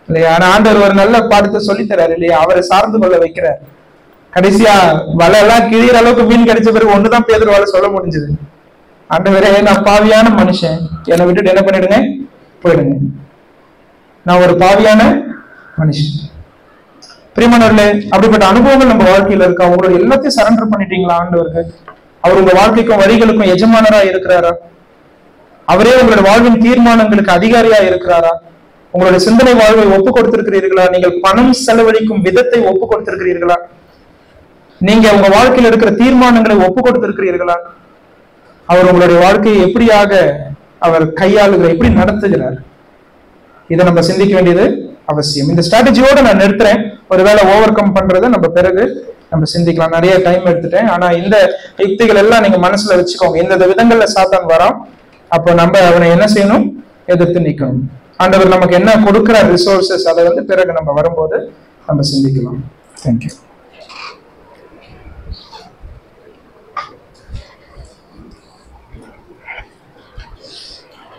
இல்லையா? ஆனா ஆண்டவர் ஒரு நல்ல பாடத்தை சொல்லித்தராரு இல்லையா? அவரை சார்ந்து கொள்ள வைக்கிறார். கடைசியா வலை எல்லாம் கிழிகிற அளவுக்கு மீன் கிடைச்ச பிறகு ஒண்ணுதான் பேதுருவால சொல்ல முடிஞ்சது, ஆண்டவரே நான் பாவியான மனுஷன், என்னை விட்டுட்டு என்ன பண்ணிடுங்க, போயிடுங்க, நான் ஒரு பாவியான மனுஷன். பிரியமானவர்களே, அப்படிப்பட்ட அனுபவங்கள் நம்ம வாழ்க்கையில இருக்கா? உங்களோட எல்லாத்தையும் சரண்டர் பண்ணிட்டீங்களா ஆண்டவருக்கு? அவர் உங்க வாழ்க்கைக்கும் வரிகளுக்கும் எஜமானரா இருக்கிறாரா? அவரே உங்களோட வாழ்வின் தீர்மானங்களுக்கு அதிகாரியா இருக்கிறாரா? உங்களுடைய சிந்தனை வாழ்வை ஒப்பு கொடுத்திருக்கிறீர்களா? நீங்கள் பணம் செலவழிக்கும் விதத்தை ஒப்பு கொடுத்திருக்கிறீர்களா? நீங்க உங்க வாழ்க்கையில் இருக்கிற தீர்மானங்களை ஒப்பு கொடுத்திருக்கிறீர்களா? அவர் உங்களுடைய வாழ்க்கையை எப்படியாக அவர் கையாளுகிறார், எப்படி நடத்துகிறார்? இதை நம்ம சிந்திக்க வேண்டியது அவசியம். இந்த ஸ்ட்ராட்டஜியோட நான் நிறுத்துறேன். ஒருவேளை ஓவர் கம் பண்றதை நம்ம பிறகு நம்ம சிந்திக்கலாம். நிறைய டைம் எடுத்துட்டேன். ஆனா இந்த யுக்திகள் எல்லாம் நீங்க மனசுல வச்சுக்கோங்க. இந்த விதங்கள்ல சாத்தான் வரான், அப்போ நம்ம அவனை என்ன செய்யணும், எதிர்த்து நிக்கணும். ஆண்டவர் நமக்கு என்ன கொடுக்கிற ரிசோர்சஸ் அதை பிறகு நம்ம வரும்போது நம்ம சிந்திக்கலாம். தேங்க்யூ.